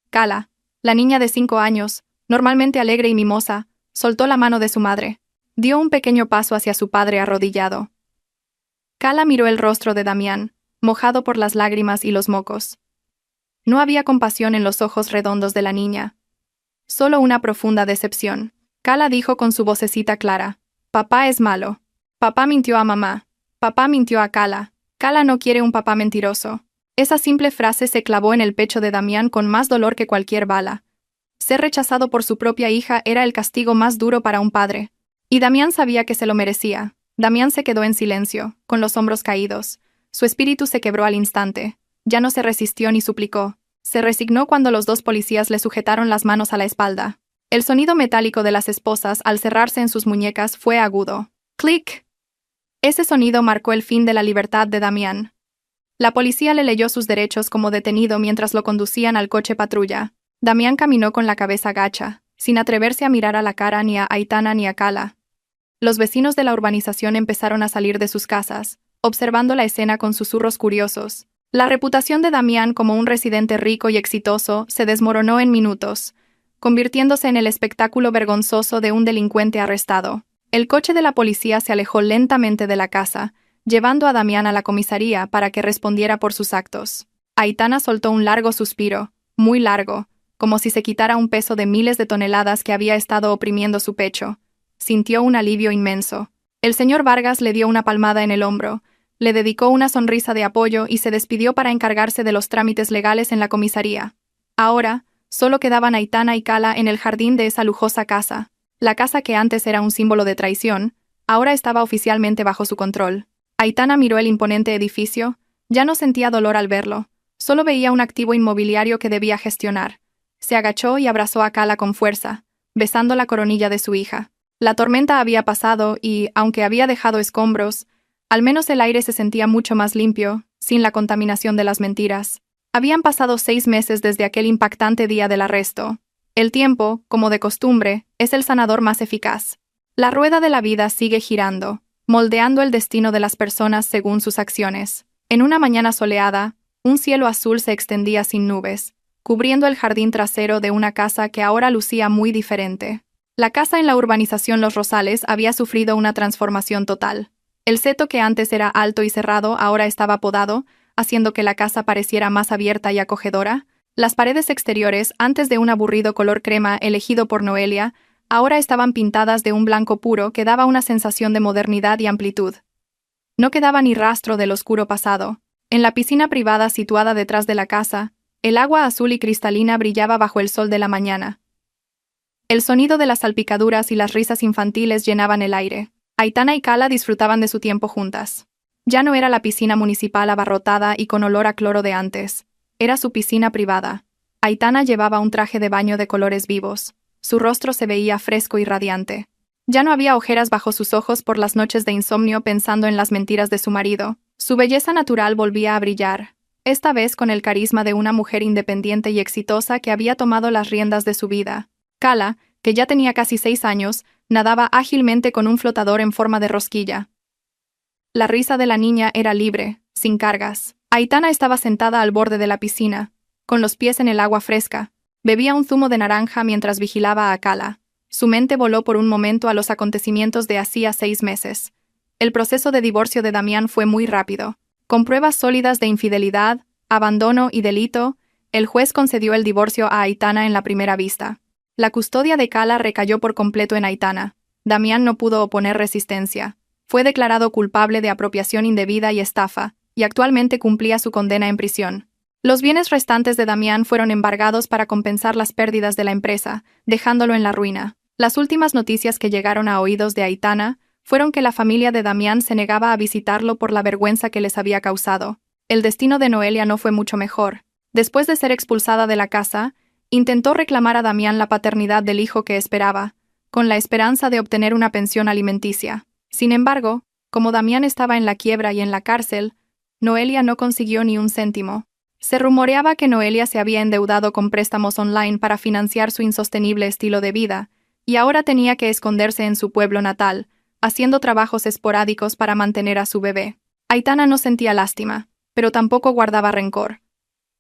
Cala, la niña de 5 años, normalmente alegre y mimosa, soltó la mano de su madre. Dio un pequeño paso hacia su padre arrodillado. Cala miró el rostro de Damián, mojado por las lágrimas y los mocos. No había compasión en los ojos redondos de la niña. Solo una profunda decepción. Cala dijo con su vocecita clara: «Papá es malo. Papá mintió a mamá. Papá mintió a Cala. Cala no quiere un papá mentiroso». Esa simple frase se clavó en el pecho de Damián con más dolor que cualquier bala. Ser rechazado por su propia hija era el castigo más duro para un padre. Y Damián sabía que se lo merecía. Damián se quedó en silencio, con los hombros caídos. Su espíritu se quebró al instante. Ya no se resistió ni suplicó. Se resignó cuando los dos policías le sujetaron las manos a la espalda. El sonido metálico de las esposas al cerrarse en sus muñecas fue agudo. ¡Clic! Ese sonido marcó el fin de la libertad de Damián. La policía le leyó sus derechos como detenido mientras lo conducían al coche patrulla. Damián caminó con la cabeza gacha, sin atreverse a mirar a la cara ni a Aitana ni a Cala. Los vecinos de la urbanización empezaron a salir de sus casas, observando la escena con susurros curiosos. La reputación de Damián como un residente rico y exitoso se desmoronó en minutos, convirtiéndose en el espectáculo vergonzoso de un delincuente arrestado. El coche de la policía se alejó lentamente de la casa, llevando a Damián a la comisaría para que respondiera por sus actos. Aitana soltó un largo suspiro, muy largo, como si se quitara un peso de miles de toneladas que había estado oprimiendo su pecho. Sintió un alivio inmenso. El señor Vargas le dio una palmada en el hombro, le dedicó una sonrisa de apoyo y se despidió para encargarse de los trámites legales en la comisaría. Ahora, solo quedaban Aitana y Cala en el jardín de esa lujosa casa. La casa que antes era un símbolo de traición, ahora estaba oficialmente bajo su control. Aitana miró el imponente edificio, ya no sentía dolor al verlo, solo veía un activo inmobiliario que debía gestionar. Se agachó y abrazó a Cala con fuerza, besando la coronilla de su hija. La tormenta había pasado y, aunque había dejado escombros, al menos el aire se sentía mucho más limpio, sin la contaminación de las mentiras. Habían pasado 6 meses desde aquel impactante día del arresto. El tiempo, como de costumbre, es el sanador más eficaz. La rueda de la vida sigue girando, moldeando el destino de las personas según sus acciones. En una mañana soleada, un cielo azul se extendía sin nubes, cubriendo el jardín trasero de una casa que ahora lucía muy diferente. La casa en la urbanización Los Rosales había sufrido una transformación total. El seto que antes era alto y cerrado ahora estaba podado, haciendo que la casa pareciera más abierta y acogedora. Las paredes exteriores, antes de un aburrido color crema elegido por Noelia, ahora estaban pintadas de un blanco puro que daba una sensación de modernidad y amplitud. No quedaba ni rastro del oscuro pasado. En la piscina privada situada detrás de la casa, el agua azul y cristalina brillaba bajo el sol de la mañana. El sonido de las salpicaduras y las risas infantiles llenaban el aire. Aitana y Kala disfrutaban de su tiempo juntas. Ya no era la piscina municipal abarrotada y con olor a cloro de antes. Era su piscina privada. Aitana llevaba un traje de baño de colores vivos. Su rostro se veía fresco y radiante. Ya no había ojeras bajo sus ojos por las noches de insomnio pensando en las mentiras de su marido. Su belleza natural volvía a brillar, esta vez con el carisma de una mujer independiente y exitosa que había tomado las riendas de su vida. Kala, que ya tenía casi 6 años, nadaba ágilmente con un flotador en forma de rosquilla. La risa de la niña era libre, sin cargas. Aitana estaba sentada al borde de la piscina, con los pies en el agua fresca. Bebía un zumo de naranja mientras vigilaba a Kala. Su mente voló por un momento a los acontecimientos de hacía 6 meses. El proceso de divorcio de Damián fue muy rápido. Con pruebas sólidas de infidelidad, abandono y delito, el juez concedió el divorcio a Aitana en la primera vista. La custodia de Kala recayó por completo en Aitana. Damián no pudo oponer resistencia. Fue declarado culpable de apropiación indebida y estafa, y actualmente cumplía su condena en prisión. Los bienes restantes de Damián fueron embargados para compensar las pérdidas de la empresa, dejándolo en la ruina. Las últimas noticias que llegaron a oídos de Aitana fueron que la familia de Damián se negaba a visitarlo por la vergüenza que les había causado. El destino de Noelia no fue mucho mejor. Después de ser expulsada de la casa, intentó reclamar a Damián la paternidad del hijo que esperaba, con la esperanza de obtener una pensión alimenticia. Sin embargo, como Damián estaba en la quiebra y en la cárcel, Noelia no consiguió ni un céntimo. Se rumoreaba que Noelia se había endeudado con préstamos online para financiar su insostenible estilo de vida, y ahora tenía que esconderse en su pueblo natal, haciendo trabajos esporádicos para mantener a su bebé. Aitana no sentía lástima, pero tampoco guardaba rencor.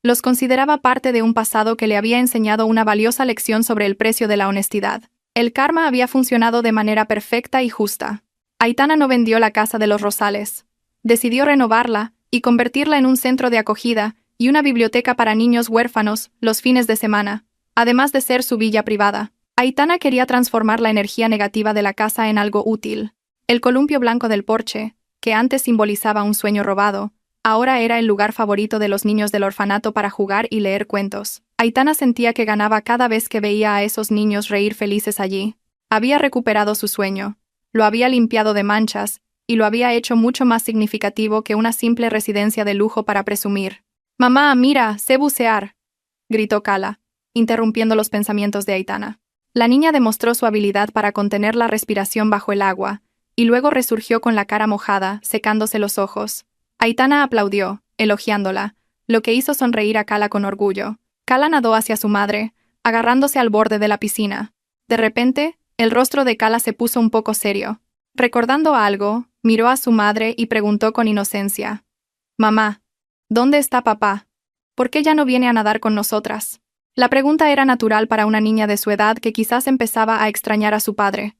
Los consideraba parte de un pasado que le había enseñado una valiosa lección sobre el precio de la honestidad. El karma había funcionado de manera perfecta y justa. Aitana no vendió la casa de los Rosales. Decidió renovarla y convertirla en un centro de acogida y una biblioteca para niños huérfanos los fines de semana, además de ser su villa privada. Aitana quería transformar la energía negativa de la casa en algo útil. El columpio blanco del porche, que antes simbolizaba un sueño robado, ahora era el lugar favorito de los niños del orfanato para jugar y leer cuentos. Aitana sentía que ganaba cada vez que veía a esos niños reír felices allí. Había recuperado su sueño, lo había limpiado de manchas, y lo había hecho mucho más significativo que una simple residencia de lujo para presumir. «Mamá, mira, sé bucear», gritó Kala, interrumpiendo los pensamientos de Aitana. La niña demostró su habilidad para contener la respiración bajo el agua, y luego resurgió con la cara mojada, secándose los ojos. Aitana aplaudió, elogiándola, lo que hizo sonreír a Kala con orgullo. Kala nadó hacia su madre, agarrándose al borde de la piscina. De repente, el rostro de Kala se puso un poco serio. Recordando algo, miró a su madre y preguntó con inocencia: «Mamá, ¿dónde está papá? ¿Por qué ya no viene a nadar con nosotras?». La pregunta era natural para una niña de su edad que quizás empezaba a extrañar a su padre.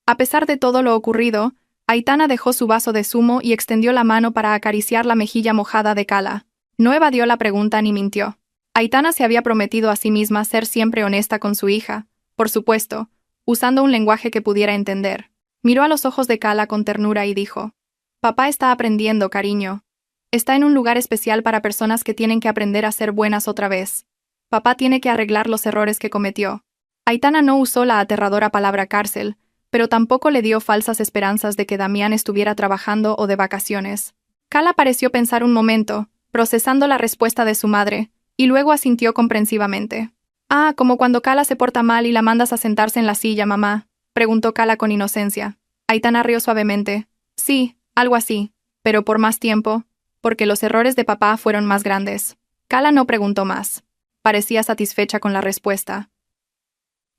A pesar de todo lo ocurrido, Aitana dejó su vaso de zumo y extendió la mano para acariciar la mejilla mojada de Kala. No evadió la pregunta ni mintió. Aitana se había prometido a sí misma ser siempre honesta con su hija, por supuesto, usando un lenguaje que pudiera entender. Miró a los ojos de Kala con ternura y dijo: «Papá está aprendiendo, cariño. Está en un lugar especial para personas que tienen que aprender a ser buenas otra vez. Papá tiene que arreglar los errores que cometió». Aitana no usó la aterradora palabra cárcel, pero tampoco le dio falsas esperanzas de que Damián estuviera trabajando o de vacaciones. Kala pareció pensar un momento, procesando la respuesta de su madre, y luego asintió comprensivamente. «Ah, como cuando Kala se porta mal y la mandas a sentarse en la silla, mamá», preguntó Kala con inocencia. Aitana rió suavemente. «Sí, algo así, pero por más tiempo, porque los errores de papá fueron más grandes». Kala no preguntó más. Parecía satisfecha con la respuesta.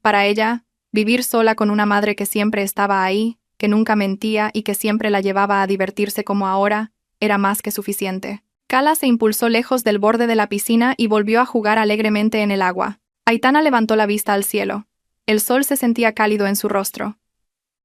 Para ella, vivir sola con una madre que siempre estaba ahí, que nunca mentía y que siempre la llevaba a divertirse como ahora, era más que suficiente. Kala se impulsó lejos del borde de la piscina y volvió a jugar alegremente en el agua. Aitana levantó la vista al cielo. El sol se sentía cálido en su rostro.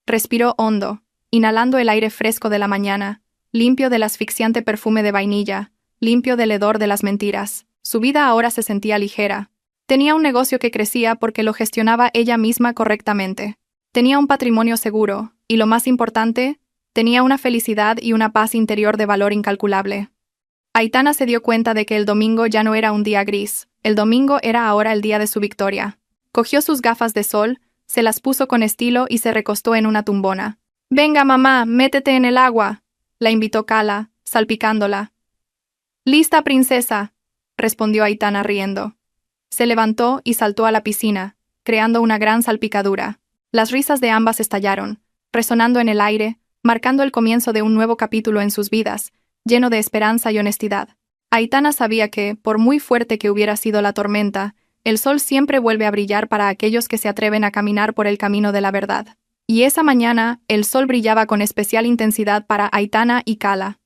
Respiró hondo, inhalando el aire fresco de la mañana, limpio del asfixiante perfume de vainilla, limpio del hedor de las mentiras. Su vida ahora se sentía ligera. Tenía un negocio que crecía porque lo gestionaba ella misma correctamente. Tenía un patrimonio seguro, y lo más importante, tenía una felicidad y una paz interior de valor incalculable. Aitana se dio cuenta de que el domingo ya no era un día gris, el domingo era ahora el día de su victoria. Cogió sus gafas de sol, se las puso con estilo y se recostó en una tumbona. «Venga, mamá, métete en el agua», la invitó Kala, salpicándola. «Lista, princesa», respondió Aitana riendo. Se levantó y saltó a la piscina, creando una gran salpicadura. Las risas de ambas estallaron, resonando en el aire, marcando el comienzo de un nuevo capítulo en sus vidas, lleno de esperanza y honestidad. Aitana sabía que, por muy fuerte que hubiera sido la tormenta, el sol siempre vuelve a brillar para aquellos que se atreven a caminar por el camino de la verdad. Y esa mañana, el sol brillaba con especial intensidad para Aitana y Kala.